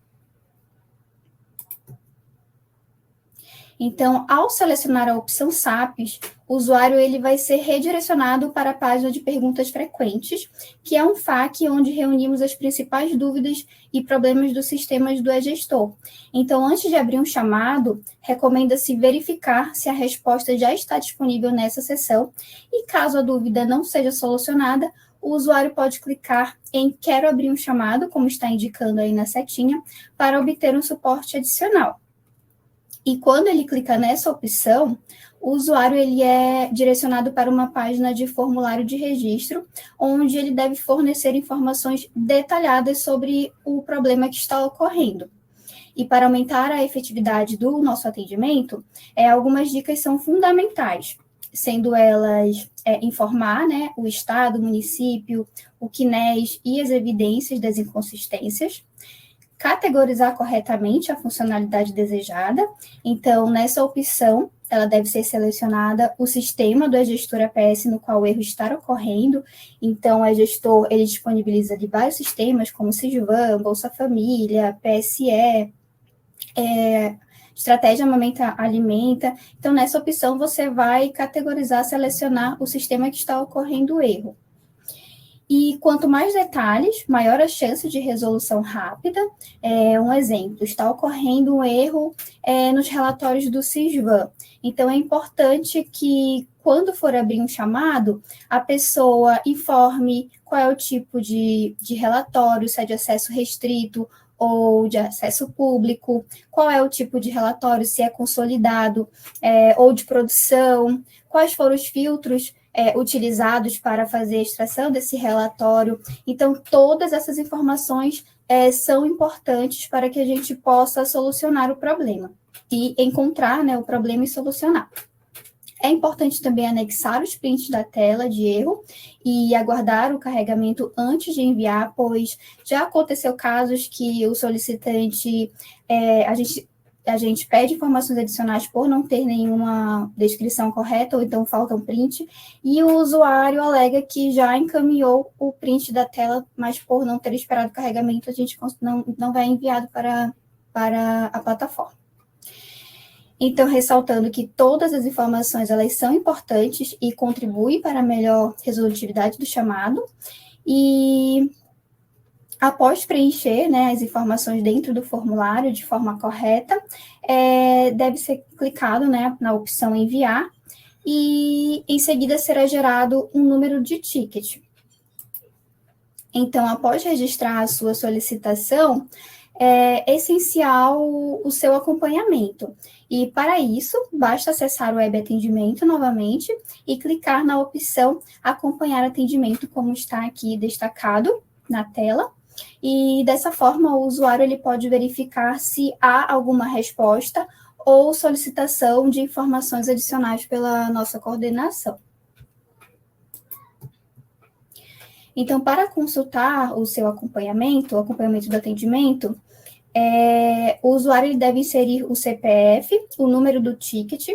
Então, ao selecionar a opção SAPs, o usuário ele vai ser redirecionado para a página de perguntas frequentes, que é um FAQ onde reunimos as principais dúvidas e problemas dos sistemas do e-gestor. Então, antes de abrir um chamado, recomenda-se verificar se a resposta já está disponível nessa seção e, caso a dúvida não seja solucionada, o usuário pode clicar em Quero abrir um chamado, como está indicando aí na setinha, para obter um suporte adicional. E quando ele clica nessa opção, o usuário ele é direcionado para uma página de formulário de registro, onde ele deve fornecer informações detalhadas sobre o problema que está ocorrendo. E para aumentar a efetividade do nosso atendimento, algumas dicas são fundamentais, sendo elas informar, né, o estado, o município, o CNES e as evidências das inconsistências, categorizar corretamente a funcionalidade desejada. Então, nessa opção, ela deve ser selecionada o sistema do e-gestor APS no qual o erro está ocorrendo. Então, o e-gestor, ele disponibiliza de vários sistemas, como Sisvan, Bolsa Família, PSE, Estratégia Amamenta Alimenta. Então, nessa opção, você vai categorizar, selecionar o sistema que está ocorrendo o erro. E quanto mais detalhes, maior a chance de resolução rápida. Um exemplo, está ocorrendo um erro nos relatórios do Sisvan. Então, é importante que, quando for abrir um chamado, a pessoa informe qual é o tipo de relatório, se é de acesso restrito ou de acesso público, qual é o tipo de relatório, se é consolidado ou de produção, quais foram os filtros utilizados para fazer a extração desse relatório. Então, todas essas informações são importantes para que a gente possa solucionar o problema e encontrar, né, o problema e solucionar. É importante também anexar os prints da tela de erro e aguardar o carregamento antes de enviar, pois já aconteceu casos que o solicitante, a gente pede informações adicionais por não ter nenhuma descrição correta, ou então falta um print, e o usuário alega que já encaminhou o print da tela, mas por não ter esperado o carregamento, a gente não vai enviado para a plataforma. Então, ressaltando que todas as informações, elas são importantes e contribuem para a melhor resolutividade do chamado, e após preencher, né, as informações dentro do formulário de forma correta, deve ser clicado, né, na opção enviar, e em seguida será gerado um número de ticket. Então, após registrar a sua solicitação, é essencial o seu acompanhamento. E, para isso, basta acessar o web atendimento novamente e clicar na opção acompanhar atendimento, como está aqui destacado na tela. E, dessa forma, o usuário ele pode verificar se há alguma resposta ou solicitação de informações adicionais pela nossa coordenação. Então, para consultar o seu acompanhamento, o acompanhamento do atendimento, o usuário ele deve inserir o CPF, o número do ticket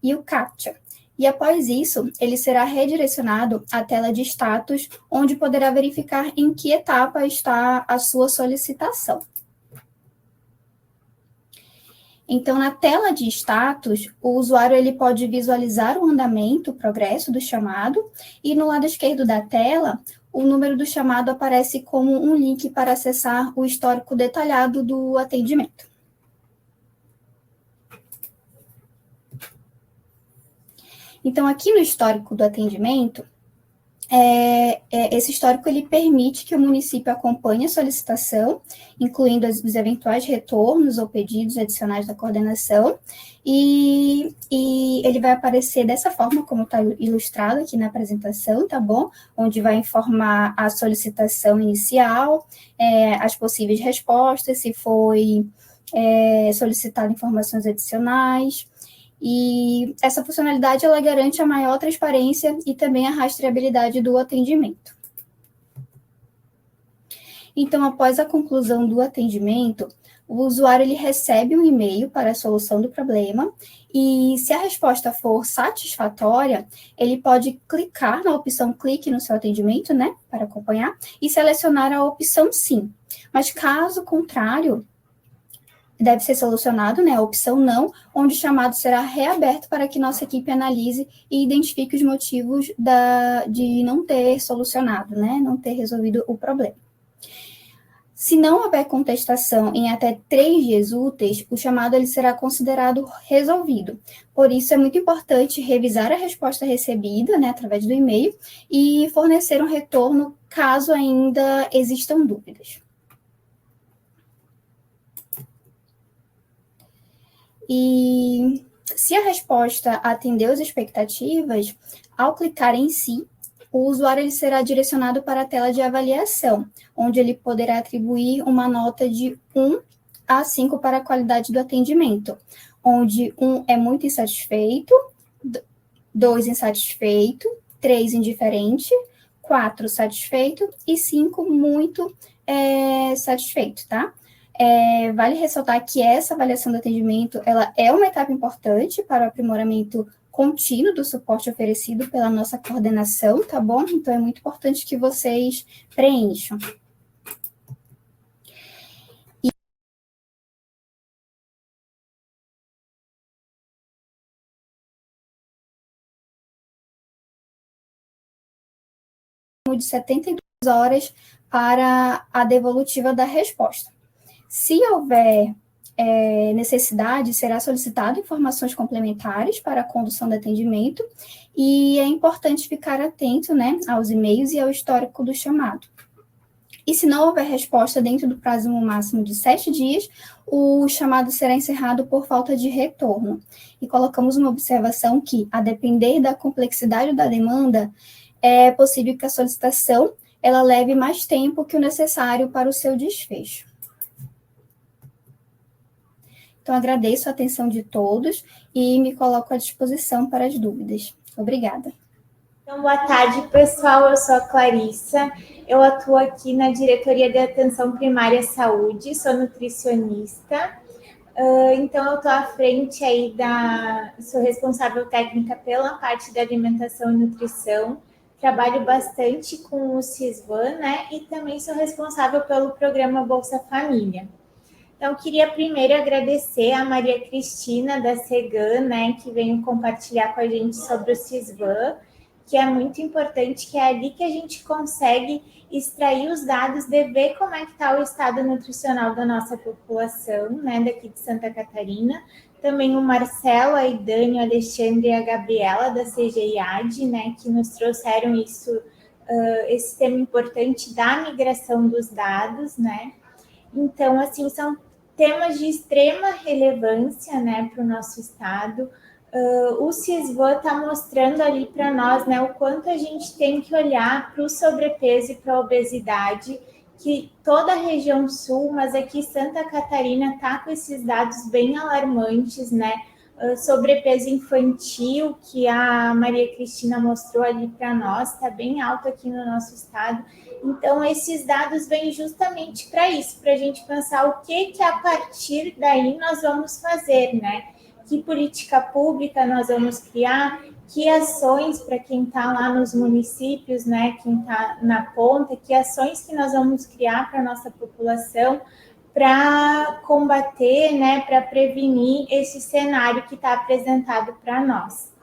e o CAPTCHA. E após isso, ele será redirecionado à tela de status, onde poderá verificar em que etapa está a sua solicitação. Então, na tela de status, o usuário ele pode visualizar o andamento, o progresso do chamado, e no lado esquerdo da tela, o número do chamado aparece como um link para acessar o histórico detalhado do atendimento. Então, aqui no histórico do atendimento, esse histórico ele permite que o município acompanhe a solicitação, incluindo os eventuais retornos ou pedidos adicionais da coordenação, e ele vai aparecer dessa forma, como está ilustrado aqui na apresentação, tá bom? Onde vai informar a solicitação inicial, as possíveis respostas, se foi solicitado informações adicionais. E essa funcionalidade ela garante a maior transparência e também a rastreabilidade do atendimento. Então, após a conclusão do atendimento, o usuário ele recebe um e-mail para a solução do problema e, se a resposta for satisfatória, ele pode clicar na opção clique no seu atendimento, né, para acompanhar, e selecionar a opção sim. Mas, caso contrário, deve ser solucionado, né, a opção não, onde o chamado será reaberto para que nossa equipe analise e identifique os motivos de não ter solucionado, né, não ter resolvido o problema. Se não houver contestação em até 3 dias úteis, o chamado ele será considerado resolvido. Por isso, é muito importante revisar a resposta recebida, né, através do e-mail, e fornecer um retorno caso ainda existam dúvidas. E se a resposta atendeu as expectativas, ao clicar em si, o usuário ele será direcionado para a tela de avaliação, onde ele poderá atribuir uma nota de 1 a 5 para a qualidade do atendimento, onde 1 é muito insatisfeito, 2 insatisfeito, 3 indiferente, 4 satisfeito e 5 muito satisfeito, tá? Vale ressaltar que essa avaliação do atendimento ela é uma etapa importante para o aprimoramento contínuo do suporte oferecido pela nossa coordenação, tá bom? Então, é muito importante que vocês preencham. De 72 horas para a devolutiva da resposta. Se houver necessidade, será solicitado informações complementares para a condução do atendimento e é importante ficar atento, né, aos e-mails e ao histórico do chamado. E se não houver resposta dentro do prazo máximo de 7 dias, o chamado será encerrado por falta de retorno. E colocamos uma observação que, a depender da complexidade da demanda, é possível que a solicitação ela leve mais tempo que o necessário para o seu desfecho. Então, agradeço a atenção de todos e me coloco à disposição para as dúvidas. Obrigada. Então, boa tarde, pessoal. Eu sou a Clarissa. Eu atuo aqui na Diretoria de Atenção Primária à Saúde, sou nutricionista. Então, eu estou à frente aí sou responsável técnica pela parte da alimentação e nutrição, trabalho bastante com o Cisvan, né? E também sou responsável pelo programa Bolsa Família. Então, queria primeiro agradecer a Maria Cristina da Segan, né, que veio compartilhar com a gente sobre o Cisvan, que é muito importante, que é ali que a gente consegue extrair os dados de ver como é que está o estado nutricional da nossa população, né, daqui de Santa Catarina. Também o Marcelo, a Idane, o Alexandre e a Gabriela da CGIAD, né, que nos trouxeram esse tema importante da migração dos dados, né. Então, assim, são temas de extrema relevância, né, para o nosso estado. O Cisvan está mostrando ali para nós, né, o quanto a gente tem que olhar para o sobrepeso e para a obesidade, que toda a região sul, mas aqui Santa Catarina está com esses dados bem alarmantes, né, sobrepeso infantil, que a Maria Cristina mostrou ali para nós, está bem alto aqui no nosso estado. Então, esses dados vêm justamente para isso, para a gente pensar o que a partir daí nós vamos fazer, né? Que política pública nós vamos criar, que ações para quem está lá nos municípios, né? Quem está na ponta, que ações que nós vamos criar para a nossa população para combater, né? Para prevenir esse cenário que está apresentado para nós.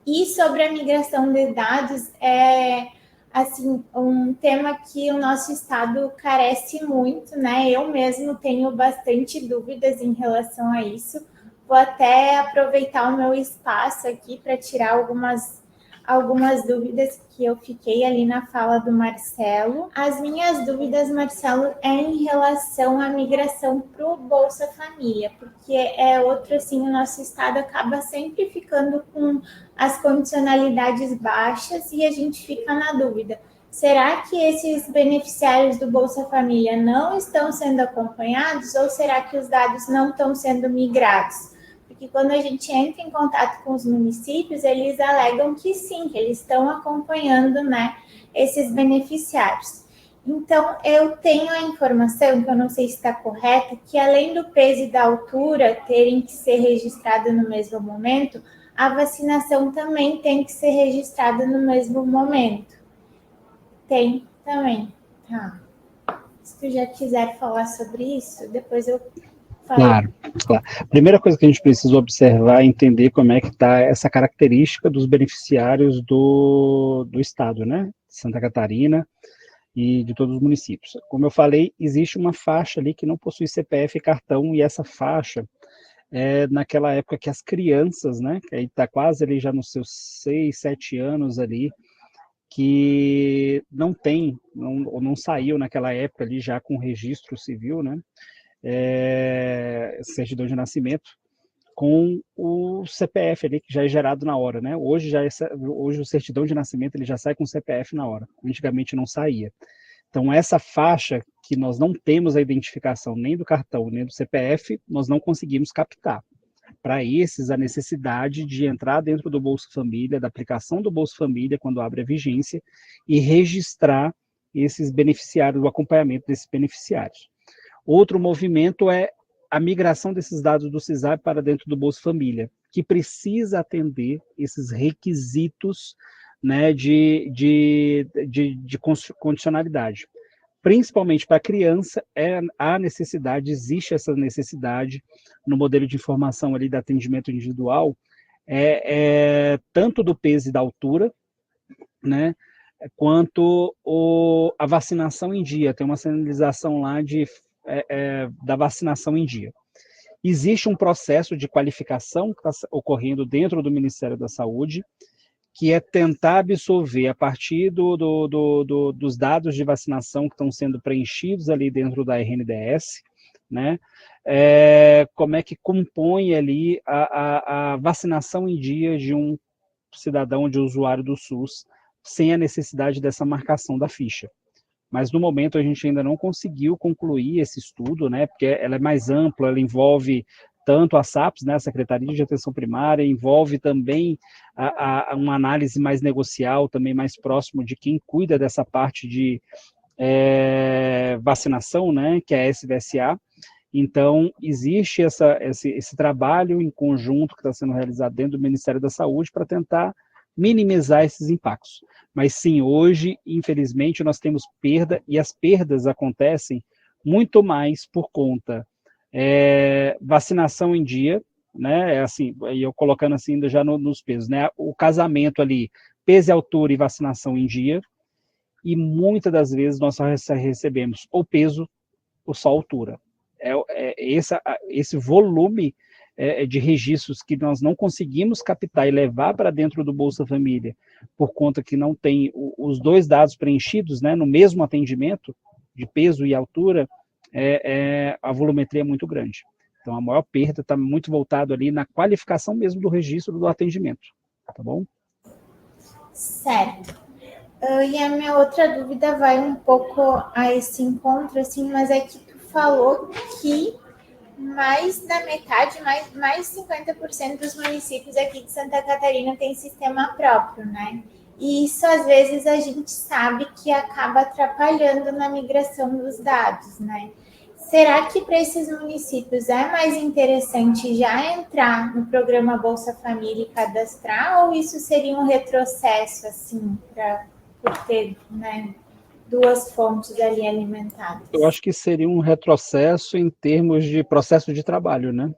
E sobre a migração de dados, assim, um tema que o nosso estado carece muito, né? Eu mesmo tenho bastante dúvidas em relação a isso. Vou até aproveitar o meu espaço aqui para tirar algumas dúvidas que eu fiquei ali na fala do Marcelo. As minhas dúvidas, Marcelo, é em relação à migração para o Bolsa Família, porque é outro, assim, o nosso estado acaba sempre ficando com as condicionalidades baixas e a gente fica na dúvida. Será que esses beneficiários do Bolsa Família não estão sendo acompanhados ou será que os dados não estão sendo migrados? Porque quando a gente entra em contato com os municípios, eles alegam que sim, que eles estão acompanhando, né, esses beneficiários. Então, eu tenho a informação, que eu não sei se está correta, que além do peso e da altura terem que ser registrados no mesmo momento, a vacinação também tem que ser registrada no mesmo momento. Tem também. Tá. Se tu já quiser falar sobre isso, depois eu falo. Claro. Primeira coisa que a gente precisa observar é entender como é que está essa característica dos beneficiários do estado, né? Santa Catarina e de todos os municípios. Como eu falei, existe uma faixa ali que não possui CPF e cartão, e essa faixa é naquela época que as crianças, né? Que aí está quase ali já nos seus 6, 7 anos ali, que não saiu naquela época ali já com registro civil, né? Certidão de nascimento, com o CPF ali, que já é gerado na hora, né? Hoje o certidão de nascimento ele já sai com o CPF na hora, antigamente não saía. Então, essa faixa que nós não temos a identificação nem do cartão, nem do CPF, nós não conseguimos captar. Para esses, a necessidade de entrar dentro do Bolsa Família, da aplicação do Bolsa Família, quando abre a vigência, e registrar esses beneficiários, o acompanhamento desses beneficiários. Outro movimento é a migração desses dados do CISAB para dentro do Bolsa Família, que precisa atender esses requisitos, né, de condicionalidade. Principalmente para a criança, existe essa necessidade no modelo de informação ali de atendimento individual, tanto do peso e da altura, né, quanto a vacinação em dia. Tem uma sinalização lá da vacinação em dia. Existe um processo de qualificação que está ocorrendo dentro do Ministério da Saúde, que é tentar absorver, a partir dos dados de vacinação que estão sendo preenchidos ali dentro da RNDS, né, como é que compõe ali a vacinação em dia de um cidadão, de usuário do SUS, sem a necessidade dessa marcação da ficha. Mas, no momento, a gente ainda não conseguiu concluir esse estudo, né, porque ela é mais ampla, ela envolve tanto a SAPS, né, a Secretaria de Atenção Primária, envolve também uma análise mais negocial, também mais próximo de quem cuida dessa parte de vacinação, né, que é a SVSA, Então, existe esse trabalho em conjunto que está sendo realizado dentro do Ministério da Saúde para tentar minimizar esses impactos. Mas sim, hoje, infelizmente, nós temos perda, e as perdas acontecem muito mais por conta vacinação em dia, né? Assim, e eu colocando assim ainda já nos pesos, né? O casamento ali, peso e altura e vacinação em dia, e muitas das vezes nós só recebemos ou peso ou só altura. Esse volume de registros que nós não conseguimos captar e levar para dentro do Bolsa Família, por conta que não tem os dois dados preenchidos, né, no mesmo atendimento, de peso e altura, a volumetria é muito grande. Então, a maior perda está muito voltado ali na qualificação mesmo do registro do atendimento, tá bom? Certo. E a minha outra dúvida vai um pouco a esse encontro, assim, mas é que tu falou que mais da metade, mais 50% dos municípios aqui de Santa Catarina tem sistema próprio, né? E isso, às vezes, a gente sabe que acaba atrapalhando na migração dos dados, né? Será que para esses municípios é mais interessante já entrar no programa Bolsa Família e cadastrar, ou isso seria um retrocesso, assim, por ter, né, duas fontes ali alimentadas? Eu acho que seria um retrocesso em termos de processo de trabalho, né?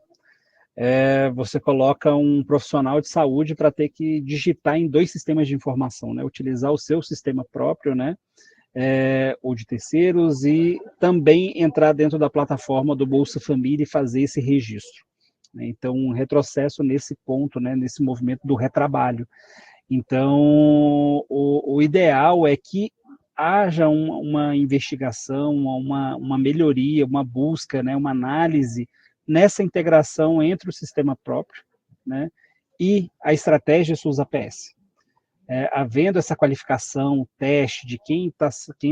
Você coloca um profissional de saúde para ter que digitar em dois sistemas de informação, né? Utilizar o seu sistema próprio, né? Ou de terceiros, e também entrar dentro da plataforma do Bolsa Família e fazer esse registro. Então, um retrocesso nesse ponto, né? Nesse movimento do retrabalho. Então, o ideal é que haja uma investigação, uma melhoria, uma busca, né, uma análise nessa integração entre o sistema próprio, né, e a estratégia SUS-APS. Havendo essa qualificação, teste de quem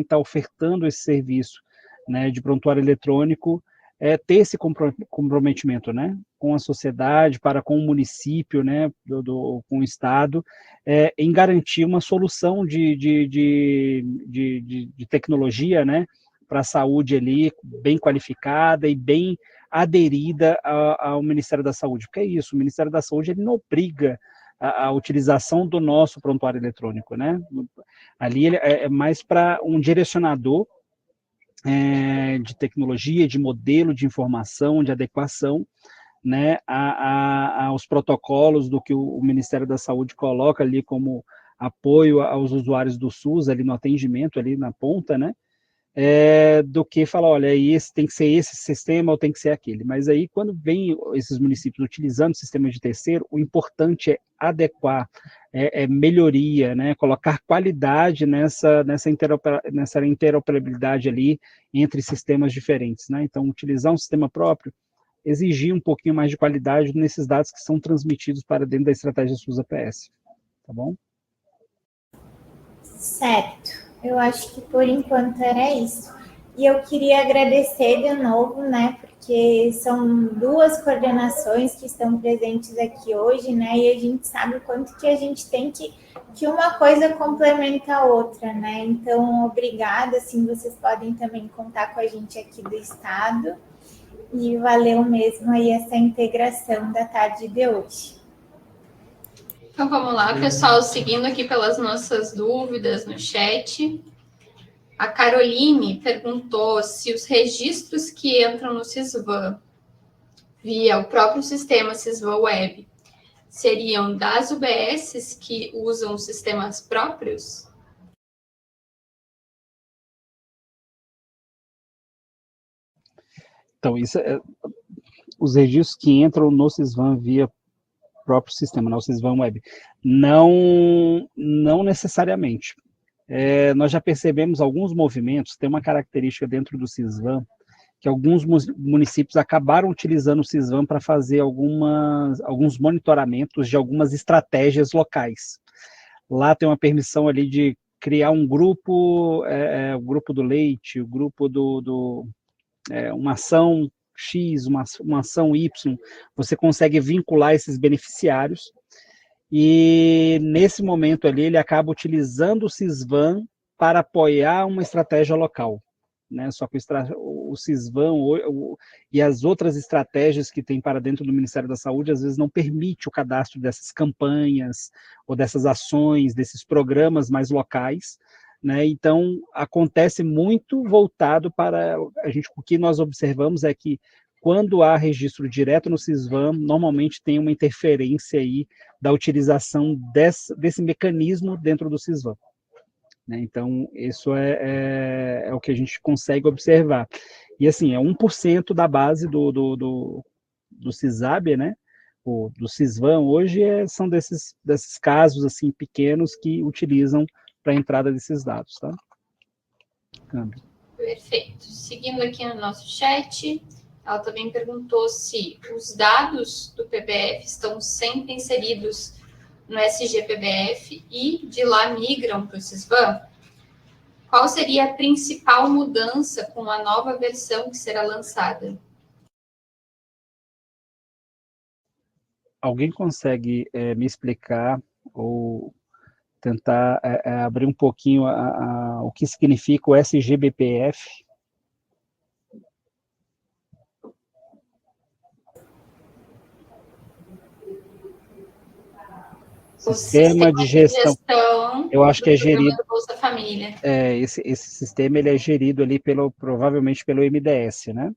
tá ofertando esse serviço, né, de prontuário eletrônico, ter esse comprometimento, né, com a sociedade, com o município, né, com o Estado, em garantir uma solução de tecnologia, né, para a saúde ali, bem qualificada e bem aderida ao Ministério da Saúde, porque é isso, o Ministério da Saúde ele não obriga a utilização do nosso prontuário eletrônico, né, ali ele é mais para um direcionador de tecnologia, de modelo de informação, de adequação, né, aos protocolos do que o Ministério da Saúde coloca ali como apoio aos usuários do SUS, ali no atendimento, ali na ponta, né, do que falar, olha, tem que ser esse sistema ou tem que ser aquele. Mas aí, quando vem esses municípios utilizando sistemas de terceiro, o importante é adequar, melhoria, né, colocar qualidade nessa interoperabilidade ali entre sistemas diferentes, né? Então, utilizar um sistema próprio, exigir um pouquinho mais de qualidade nesses dados que são transmitidos para dentro da estratégia SUS-APS, tá bom? Certo. Eu acho que por enquanto era isso. E eu queria agradecer de novo, né? Porque são duas coordenações que estão presentes aqui hoje, né? E a gente sabe o quanto que a gente tem que uma coisa complementa a outra, né? Então, obrigada. Assim, vocês podem também contar com a gente aqui do Estado. E valeu mesmo aí essa integração da tarde de hoje. Então vamos lá, pessoal, seguindo aqui pelas nossas dúvidas no chat. A Caroline perguntou se os registros que entram no Sisvan via o próprio sistema Sisvan Web seriam das UBSs que usam sistemas próprios? Então, isso os registros que entram no Sisvan via próprio sistema, no Sisvan Web, não necessariamente. Nós já percebemos alguns movimentos, tem uma característica dentro do Sisvan, que alguns municípios acabaram utilizando o Sisvan para fazer alguns monitoramentos de algumas estratégias locais. Lá tem uma permissão ali de criar um grupo, o grupo do leite, o grupo uma ação X, uma ação Y, você consegue vincular esses beneficiários, e nesse momento ali ele acaba utilizando o Sisvan para apoiar uma estratégia local, né? Só que o Sisvan e as outras estratégias que tem para dentro do Ministério da Saúde, às vezes não permite o cadastro dessas campanhas ou dessas ações, desses programas mais locais, né? Então, acontece muito voltado para a gente, o que nós observamos é que quando há registro direto no Sisvan, normalmente tem uma interferência aí da utilização desse mecanismo dentro do Sisvan. Né? Então, isso é o que a gente consegue observar. E, assim, é 1% da base do CISAB, né? Do Sisvan, hoje são desses casos, assim, pequenos que utilizam para a entrada desses dados, tá? Câmbio. Perfeito. Seguindo aqui no nosso chat, ela também perguntou se os dados do PBF estão sempre inseridos no SGPBF e de lá migram para o Sisvan. Qual seria a principal mudança com a nova versão que será lançada? Alguém consegue me explicar ou tentar abrir um pouquinho o que significa o SGBPF? Sistema de gestão. Eu acho que é gerido. Bolsa Família. Esse sistema ele é gerido ali provavelmente pelo MDS, né?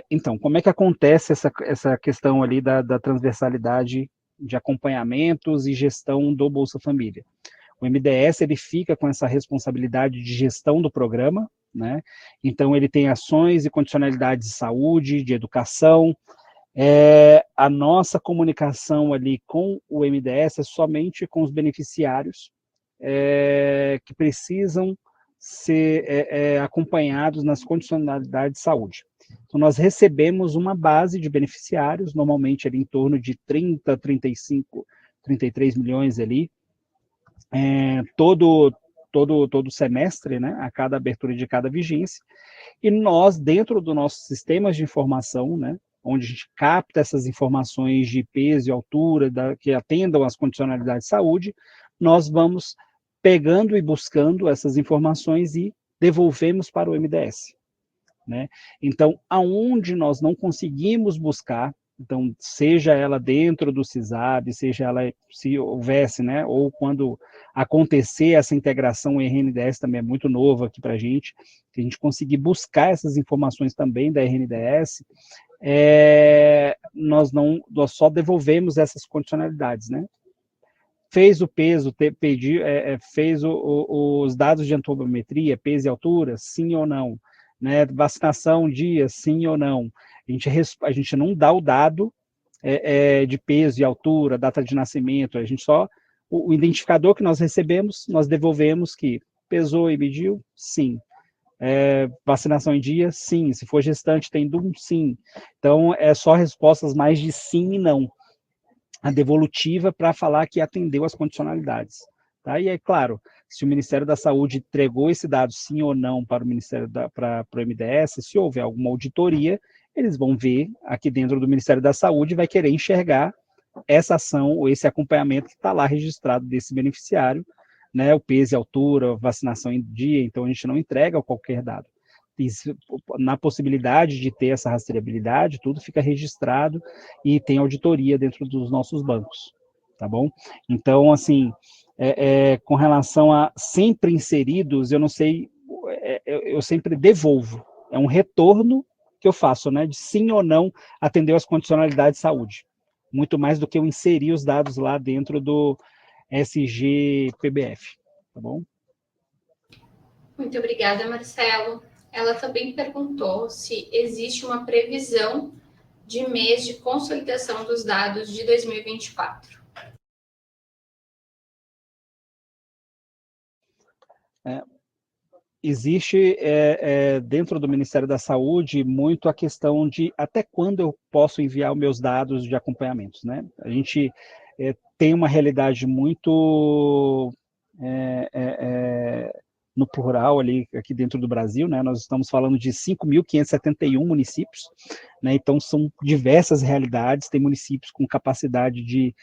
Então, como é que acontece essa questão ali da transversalidade de acompanhamentos e gestão do Bolsa Família? O MDS ele fica com essa responsabilidade de gestão do programa, né? Então ele tem ações e condicionalidades de saúde, de educação. A nossa comunicação ali com o MDS é somente com os beneficiários que precisam ser acompanhados nas condicionalidades de saúde. Então, nós recebemos uma base de beneficiários, normalmente ali em torno de 30, 35, 33 milhões ali, todo semestre, né, a cada abertura de cada vigência, e nós, dentro dos nossos sistemas de informação, né, onde a gente capta essas informações de peso e altura, que atendam às condicionalidades de saúde, nós vamos pegando e buscando essas informações e devolvemos para o MDS. Né? Então, aonde nós não conseguimos buscar, então, seja ela dentro do CISAB, seja ela, se houvesse, né, ou quando acontecer essa integração, o RNDS também é muito novo aqui para a gente conseguir buscar essas informações também da RNDS, nós só devolvemos essas condicionalidades, né? Fez o peso, fez os dados de antropometria, peso e altura, sim ou não? Né? Vacinação, dia, sim ou não? A gente não dá o dado de peso e altura, data de nascimento, a gente só, o identificador que nós recebemos, nós devolvemos que pesou e mediu, sim. Vacinação em dia, sim. Se for gestante, tem DUM, sim. Então, é só respostas mais de sim e não. A devolutiva para falar que atendeu as condicionalidades. Tá? E é claro, se o Ministério da Saúde entregou esse dado sim ou não para o para o MDS, se houver alguma auditoria, eles vão ver aqui dentro do Ministério da Saúde e vai querer enxergar essa ação ou esse acompanhamento que está lá registrado desse beneficiário, né, o peso e altura, vacinação em dia, então a gente não entrega qualquer dado. Na possibilidade de ter essa rastreabilidade, tudo fica registrado e tem auditoria dentro dos nossos bancos, tá bom? Então, assim, com relação a sempre inseridos, eu não sei, eu sempre devolvo, é um retorno que eu faço, né, de sim ou não atendeu as condicionalidades de saúde, muito mais do que eu inserir os dados lá dentro do SGPBF, tá bom? Muito obrigada, Marcelo. Ela também perguntou se existe uma previsão de mês de consolidação dos dados de 2024. Existe dentro do Ministério da Saúde muito a questão de até quando eu posso enviar os meus dados de acompanhamentos, né? A gente tem uma realidade muito no plural ali, aqui dentro do Brasil, né? Nós estamos falando de 5.571 municípios, né? Então são diversas realidades, tem municípios com capacidade de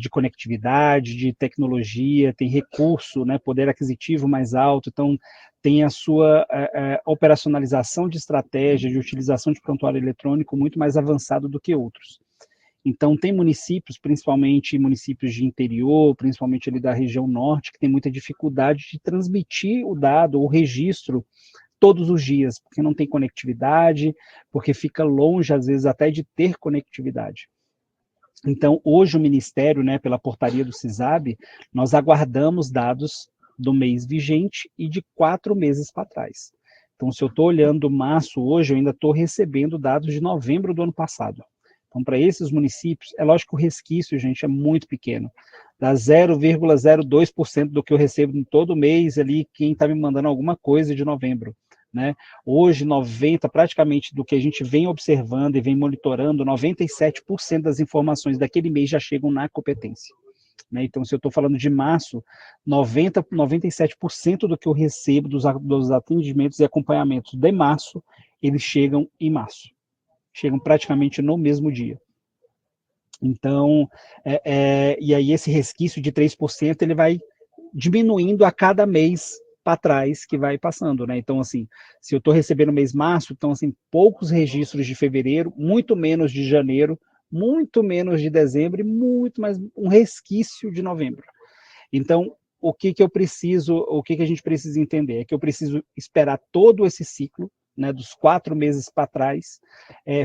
conectividade, de tecnologia, tem recurso, né? Poder aquisitivo mais alto, então tem a sua operacionalização de estratégia, de utilização de prontuário eletrônico muito mais avançado do que outros. Então, tem municípios, principalmente municípios de interior, principalmente ali da região norte, que tem muita dificuldade de transmitir o dado, o registro, todos os dias, porque não tem conectividade, porque fica longe, às vezes, até de ter conectividade. Então, hoje o Ministério, né, pela portaria do CISAB, nós aguardamos dados do mês vigente e de 4 meses para trás. Então, se eu estou olhando março hoje, eu ainda estou recebendo dados de novembro do ano passado. Então, para esses municípios, é lógico que o resquício, gente, é muito pequeno. Dá 0,02% do que eu recebo em todo mês ali, quem está me mandando alguma coisa de novembro, né? Hoje, praticamente do que a gente vem observando e vem monitorando, 97% das informações daquele mês já chegam na competência. Né? Então, se eu estou falando de março, 97% do que eu recebo dos atendimentos e acompanhamentos de março, eles chegam em março. Chegam praticamente no mesmo dia. Então, e aí esse resquício de 3%, ele vai diminuindo a cada mês para trás que vai passando, né? Então, assim, se eu estou recebendo mês março, então, assim, poucos registros de fevereiro, muito menos de janeiro, muito menos de dezembro e muito mais um resquício de novembro. Então, o que a gente precisa entender? É que eu preciso esperar todo esse ciclo, né, dos 4 meses para trás,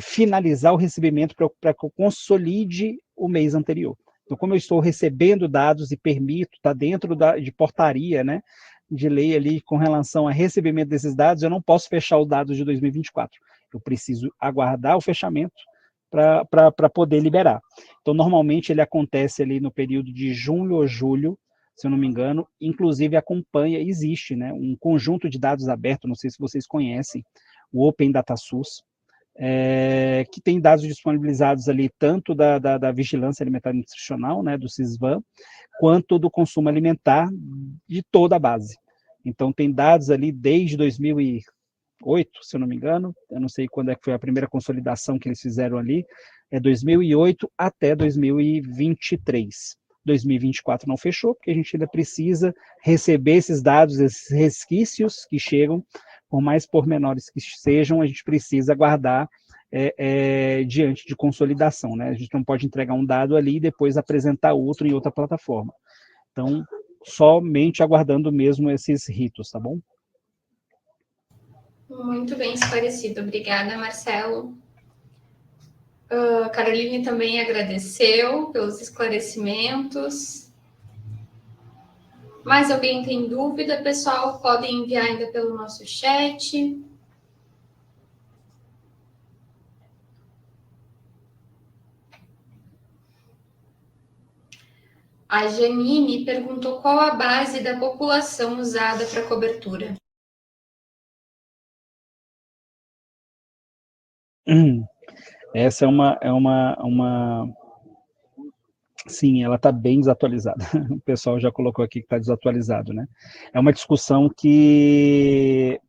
finalizar o recebimento para que eu consolide o mês anterior. Então, como eu estou recebendo dados e permito, está dentro de portaria, né, de lei ali com relação a recebimento desses dados, eu não posso fechar os dados de 2024. Eu preciso aguardar o fechamento para poder liberar. Então, normalmente ele acontece ali no período de junho ou julho, se eu não me engano, inclusive existe, né, um conjunto de dados abertos, não sei se vocês conhecem, o Open Data SUS, que tem dados disponibilizados ali, tanto da Vigilância Alimentar e Nutricional, né, do CISVAN, quanto do consumo alimentar de toda a base. Então, tem dados ali desde 2008, se eu não me engano, eu não sei quando é que foi a primeira consolidação que eles fizeram ali, 2008 até 2023. 2024 não fechou, porque a gente ainda precisa receber esses dados, esses resquícios que chegam, por mais pormenores que sejam, a gente precisa guardar diante de consolidação, né? A gente não pode entregar um dado ali e depois apresentar outro em outra plataforma. Então, somente aguardando mesmo esses ritos, tá bom? Muito bem esclarecido. Obrigada, Marcelo. A Caroline também agradeceu pelos esclarecimentos. Mais alguém tem dúvida, pessoal? Podem enviar ainda pelo nosso chat. A Janine perguntou qual a base da população usada para cobertura. Essa é uma... Sim, ela está bem desatualizada. O pessoal já colocou aqui que está desatualizado, né? É uma discussão que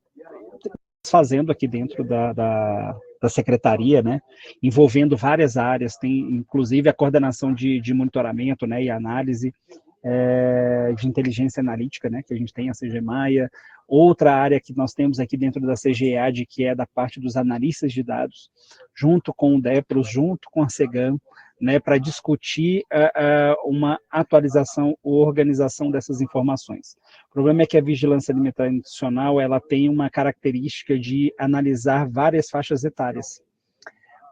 estamos fazendo aqui dentro da secretaria, né? Envolvendo várias áreas, tem inclusive a coordenação de monitoramento, né? E análise de inteligência analítica, né? Que a gente tem a CGMaia. Outra área que nós temos aqui dentro da CGEAD, que é da parte dos analistas de dados, junto com o DEPROS, junto com a CEGAM, né, para discutir uma atualização ou organização dessas informações. O problema é que a vigilância alimentar e nutricional, ela tem uma característica de analisar várias faixas etárias.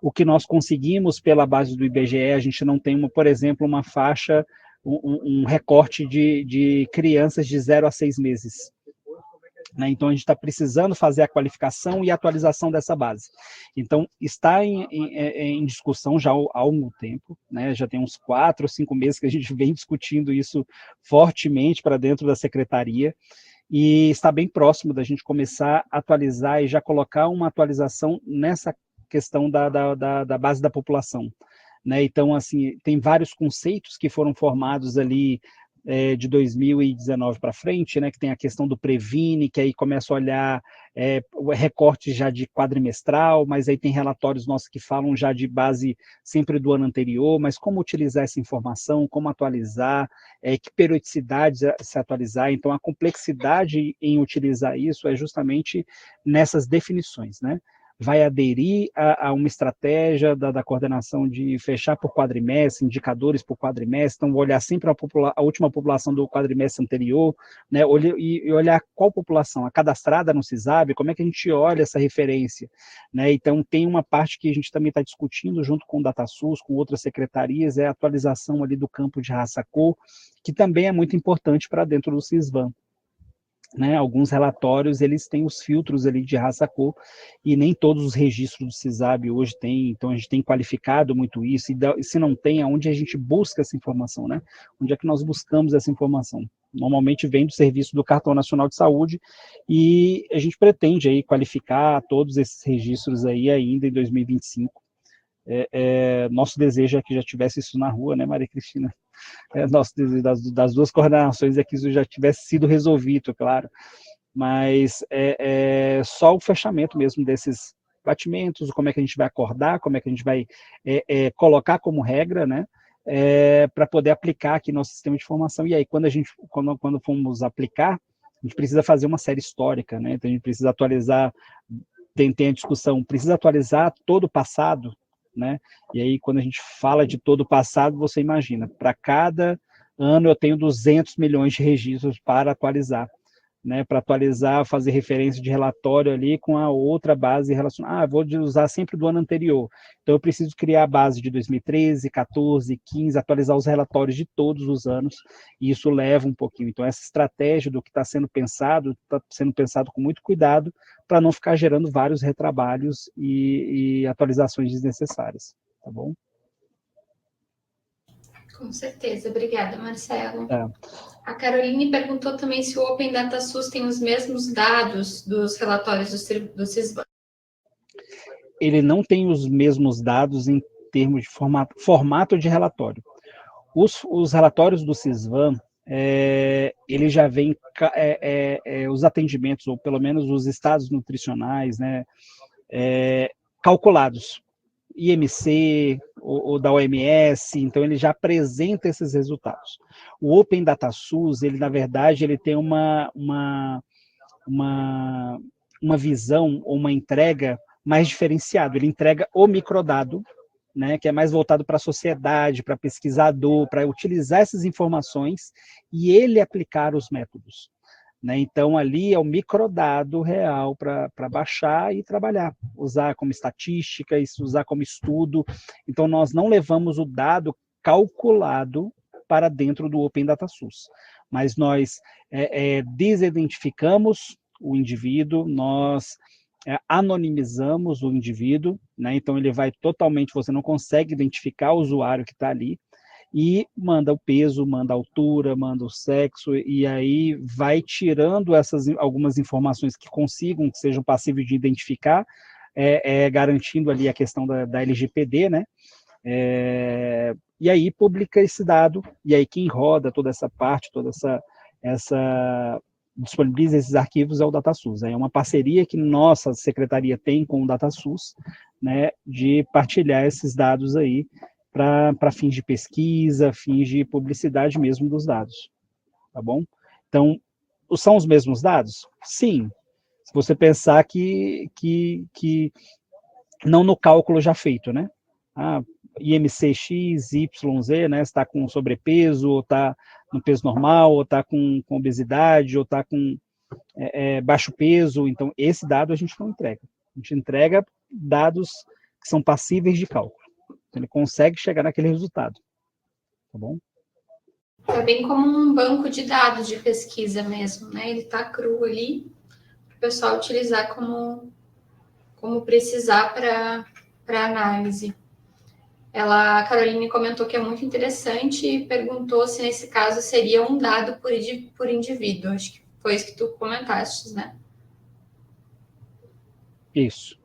O que nós conseguimos pela base do IBGE, a gente não tem, por exemplo, uma faixa, um recorte de crianças de 0 a 6 meses. Né? Então, a gente está precisando fazer a qualificação e atualização dessa base. Então, está em discussão já há algum tempo, né? Já tem uns 4 ou 5 meses que a gente vem discutindo isso fortemente para dentro da secretaria, e está bem próximo da gente começar a atualizar e já colocar uma atualização nessa questão da base da população. Né? Então, assim, tem vários conceitos que foram formados ali de 2019 para frente, né, que tem a questão do Previne, que aí começa a olhar o recorte já de quadrimestral, mas aí tem relatórios nossos que falam já de base sempre do ano anterior, mas como utilizar essa informação, como atualizar, que periodicidade se atualizar, então a complexidade em utilizar isso é justamente nessas definições, né? Vai aderir a uma estratégia da coordenação de fechar por quadrimestre, indicadores por quadrimestre, então olhar sempre a última população do quadrimestre anterior, né, e olhar qual população, a cadastrada no CISAB, como é que a gente olha essa referência, né, então tem uma parte que a gente também está discutindo junto com o DataSUS, com outras secretarias, é a atualização ali do campo de raça-cor, que também é muito importante para dentro do CISVAN. Né, alguns relatórios, eles têm os filtros ali de raça-cor, e nem todos os registros do CISAB hoje têm, então a gente tem qualificado muito isso, e se não tem, aonde a gente busca essa informação, né? Onde é que nós buscamos essa informação? Normalmente vem do Serviço do Cartão Nacional de Saúde, e a gente pretende aí qualificar todos esses registros aí ainda em 2025. Nosso desejo é que já tivesse isso na rua, né, Maria Cristina? Nosso desejo das duas coordenações é que isso já tivesse sido resolvido, claro, mas só o fechamento mesmo desses batimentos, como é que a gente vai acordar, como é que a gente vai colocar como regra, né, para poder aplicar aqui nosso sistema de informação, e aí quando formos aplicar, a gente precisa fazer uma série histórica, né, então a gente precisa atualizar, tem a discussão, precisa atualizar todo o passado, né? E aí, quando a gente fala de todo o passado, você imagina, para cada ano eu tenho 200 milhões de registros para atualizar, né? Para atualizar, fazer referência de relatório ali com a outra base relacionada. Vou usar sempre do ano anterior. Então, eu preciso criar a base de 2013, 14, 15, atualizar os relatórios de todos os anos, e isso leva um pouquinho. Então, essa estratégia do que está sendo pensado com muito cuidado, para não ficar gerando vários retrabalhos e atualizações desnecessárias, tá bom? Com certeza, obrigada, Marcelo. É. A Caroline perguntou também se o Open DataSUS tem os mesmos dados dos relatórios do CISVAN. Ele não tem os mesmos dados em termos de formato de relatório. Os relatórios do CISVAN, ele já vem os atendimentos, ou pelo menos os estados nutricionais, né, calculados. IMC, ou da OMS, então ele já apresenta esses resultados. O Open DataSUS, ele na verdade, ele tem uma visão, ou uma entrega mais diferenciada, ele entrega o microdado, né, que é mais voltado para a sociedade, para pesquisador, para utilizar essas informações e ele aplicar os métodos. Né? Então, ali é o microdado real para baixar e trabalhar, usar como estatística, usar como estudo. Então, nós não levamos o dado calculado para dentro do Open DataSUS, mas nós desidentificamos o indivíduo, nós anonimizamos o indivíduo, né? Então ele vai totalmente, você não consegue identificar o usuário que está ali, e manda o peso, manda a altura, manda o sexo, e aí vai tirando algumas informações que consigam, que sejam passíveis de identificar, garantindo ali a questão da LGPD, né? E aí publica esse dado, e aí quem roda toda essa parte, disponibiliza esses arquivos é o DataSUS. É uma parceria que nossa secretaria tem com o DataSUS, né, de partilhar esses dados aí para fins de pesquisa, fins de publicidade mesmo dos dados, tá bom? Então, são os mesmos dados? Sim. Se você pensar que não no cálculo já feito, né? IMC-X, YZ, né? Está com sobrepeso, ou está no peso normal, ou está com obesidade, ou está com baixo peso. Então, esse dado a gente não entrega. A gente entrega dados que são passíveis de cálculo. Então, ele consegue chegar naquele resultado. Tá bom? É bem como um banco de dados de pesquisa mesmo, né? Ele está cru ali, para o pessoal utilizar como precisar para análise. A Caroline comentou que é muito interessante e perguntou se nesse caso seria um dado por indivíduo. Acho que foi isso que tu comentaste, né? Isso.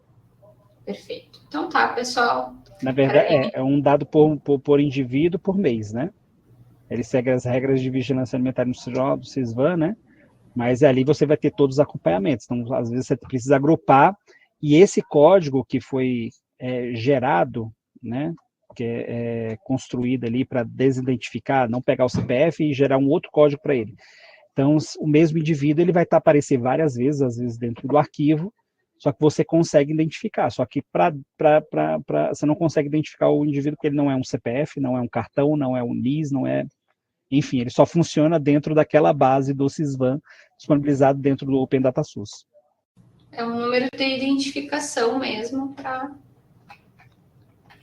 Perfeito. Então tá, pessoal. Na verdade, é um dado por indivíduo por mês, né? ele segue as regras de vigilância alimentar nutricional do CISVAN, né? Mas ali você vai ter todos os acompanhamentos. Então, às vezes, você precisa agrupar, e esse código que foi gerado, né, que é construído ali para desidentificar, não pegar o CPF e gerar um outro código para ele. Então, o mesmo indivíduo ele vai estar aparecer várias vezes, às vezes dentro do arquivo, só que você consegue identificar. Só que você não consegue identificar o indivíduo porque ele não é um CPF, não é um cartão, não é um NIS, não é... Enfim, ele só funciona dentro daquela base do CISVAN disponibilizado dentro do Open Data SUS. É um número de identificação mesmo, para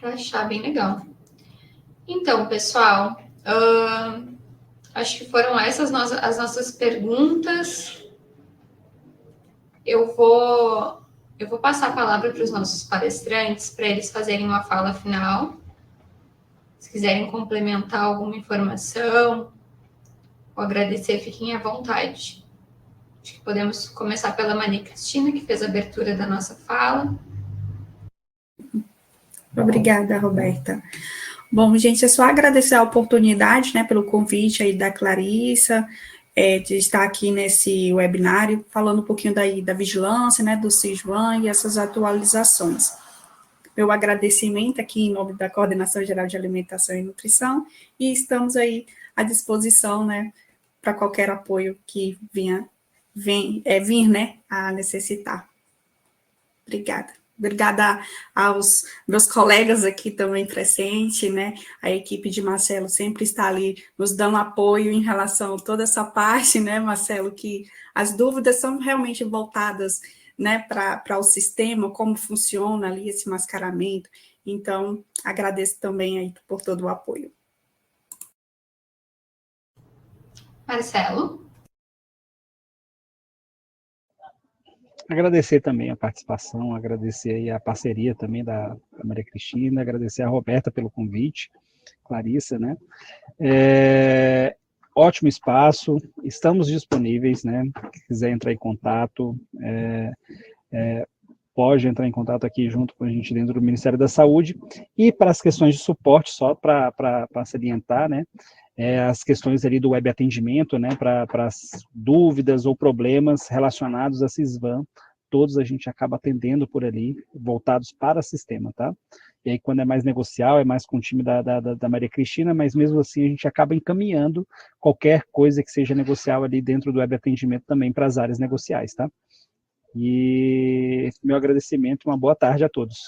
achar bem legal. Então, pessoal, acho que foram essas as nossas perguntas. Eu vou passar a palavra para os nossos palestrantes, para eles fazerem uma fala final. Se quiserem complementar alguma informação ou agradecer, fiquem à vontade. Acho que podemos começar pela Maria Cristina, que fez a abertura da nossa fala. Obrigada, Roberta. Bom, gente, é só agradecer a oportunidade, né, pelo convite aí da Clarissa, de estar aqui nesse webinário, falando um pouquinho daí da vigilância, né, do CISVAN e essas atualizações. Meu agradecimento aqui em nome da Coordenação Geral de Alimentação e Nutrição, e estamos aí à disposição, né, para qualquer apoio que vir, né, a necessitar. Obrigada. Obrigada aos meus colegas aqui também presentes, né? A equipe de Marcelo sempre está ali nos dando apoio em relação a toda essa parte, né, Marcelo, que as dúvidas são realmente voltadas, né, para o sistema, como funciona ali esse mascaramento. Então, agradeço também aí por todo o apoio. Marcelo? Agradecer também a participação, agradecer aí a parceria também da Maria Cristina, agradecer a Roberta pelo convite, Clarissa, né? Ótimo espaço, estamos disponíveis, né? Se quiser entrar em contato, pode entrar em contato aqui junto com a gente dentro do Ministério da Saúde. E para as questões de suporte, só para salientar, né? As questões ali do web atendimento, né, para as dúvidas ou problemas relacionados a CISVAN, todos a gente acaba atendendo por ali, voltados para o sistema, tá? E aí, quando é mais negocial, é mais com o time da Maria Cristina, mas mesmo assim a gente acaba encaminhando qualquer coisa que seja negocial ali dentro do web atendimento também para as áreas negociais, tá? E meu agradecimento, uma boa tarde a todos.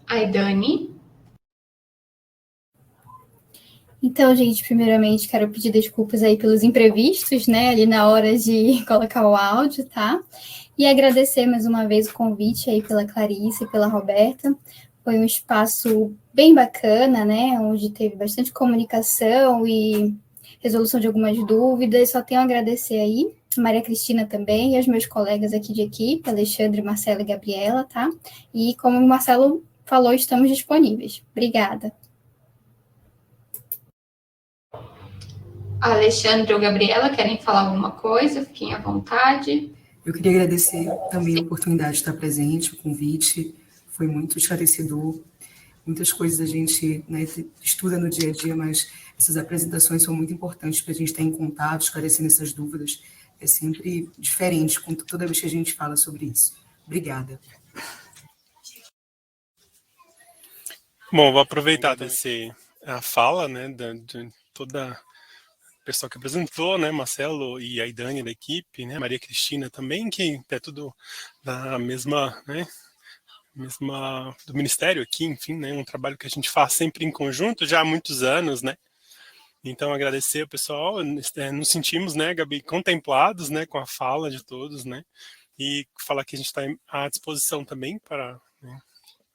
Aidane? Então, gente, primeiramente, quero pedir desculpas aí pelos imprevistos, né, ali na hora de colocar o áudio, tá? E agradecer mais uma vez o convite aí pela Clarice e pela Roberta. Foi um espaço bem bacana, né, onde teve bastante comunicação e resolução de algumas dúvidas. Só tenho a agradecer aí, Maria Cristina também, e aos meus colegas aqui de equipe, Alexandre, Marcelo e Gabriela, tá? E como o Marcelo falou, estamos disponíveis. Obrigada. Alexandre ou Gabriela, querem falar alguma coisa? Fiquem à vontade. Eu queria agradecer também a oportunidade de estar presente, o convite, foi muito esclarecedor. Muitas coisas a gente, né, estuda no dia a dia, mas essas apresentações são muito importantes para a gente estar em contato, esclarecendo essas dúvidas. É sempre diferente toda vez que a gente fala sobre isso. Obrigada. Bom, vou aproveitar a fala, né, de toda o pessoal que apresentou, né, Marcelo e a Aidane da equipe, né, Maria Cristina também, que é tudo da mesma, né, do Ministério aqui, enfim, né, um trabalho que a gente faz sempre em conjunto já há muitos anos, né. Então, agradecer ao pessoal, nos sentimos, né, Gabi, contemplados, né, com a fala de todos, né, e falar que a gente está à disposição também para, né,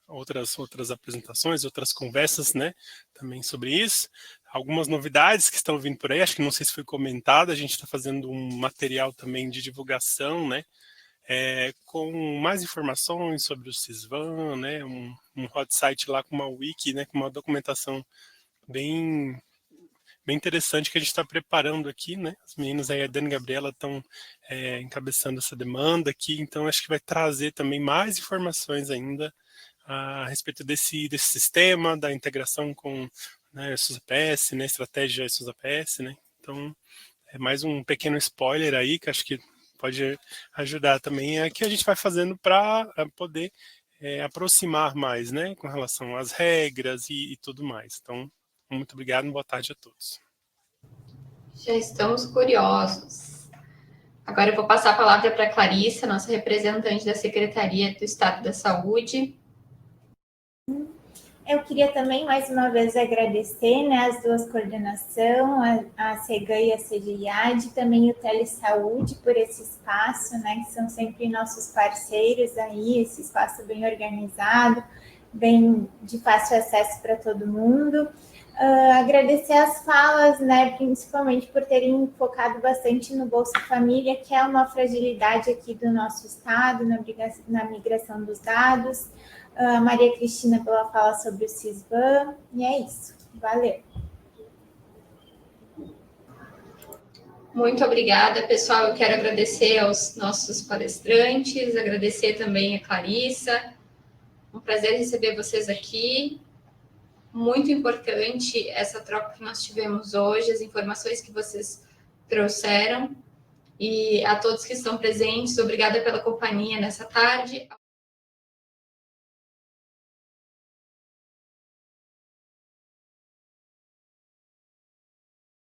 outras apresentações, outras conversas, né, também sobre isso. Algumas novidades que estão vindo por aí, acho que não sei se foi comentado, a gente está fazendo um material também de divulgação, né, com mais informações sobre o CISVAN, né, um hot site lá com uma wiki, né, com uma documentação bem interessante que a gente está preparando aqui, né, as meninas aí, a Dani e a Gabriela, estão encabeçando essa demanda aqui, então acho que vai trazer também mais informações ainda a respeito desse sistema, da integração com né, SUSAPS, né, estratégia SUSAPS, né? Então, é mais um pequeno spoiler aí, que acho que pode ajudar também, é que a gente vai fazendo para poder aproximar mais, né, com relação às regras e tudo mais. Então, muito obrigado e boa tarde a todos. Já estamos curiosos. Agora eu vou passar a palavra para a Clarissa, nossa representante da Secretaria do Estado da Saúde. Eu queria também, mais uma vez, agradecer, né, as duas coordenações, a CEGAN e a CGIAD, também o Telesaúde, por esse espaço, né, que são sempre nossos parceiros aí, esse espaço bem organizado, bem de fácil acesso para todo mundo. Agradecer as falas, né, principalmente por terem focado bastante no Bolsa Família, que é uma fragilidade aqui do nosso estado, na migração dos dados. Maria Cristina pela fala sobre o CISVAN, e é isso. Valeu. Muito obrigada, pessoal. Eu quero agradecer aos nossos palestrantes, agradecer também a Clarissa. Um prazer receber vocês aqui. Muito importante essa troca que nós tivemos hoje, as informações que vocês trouxeram. E a todos que estão presentes, obrigada pela companhia nessa tarde.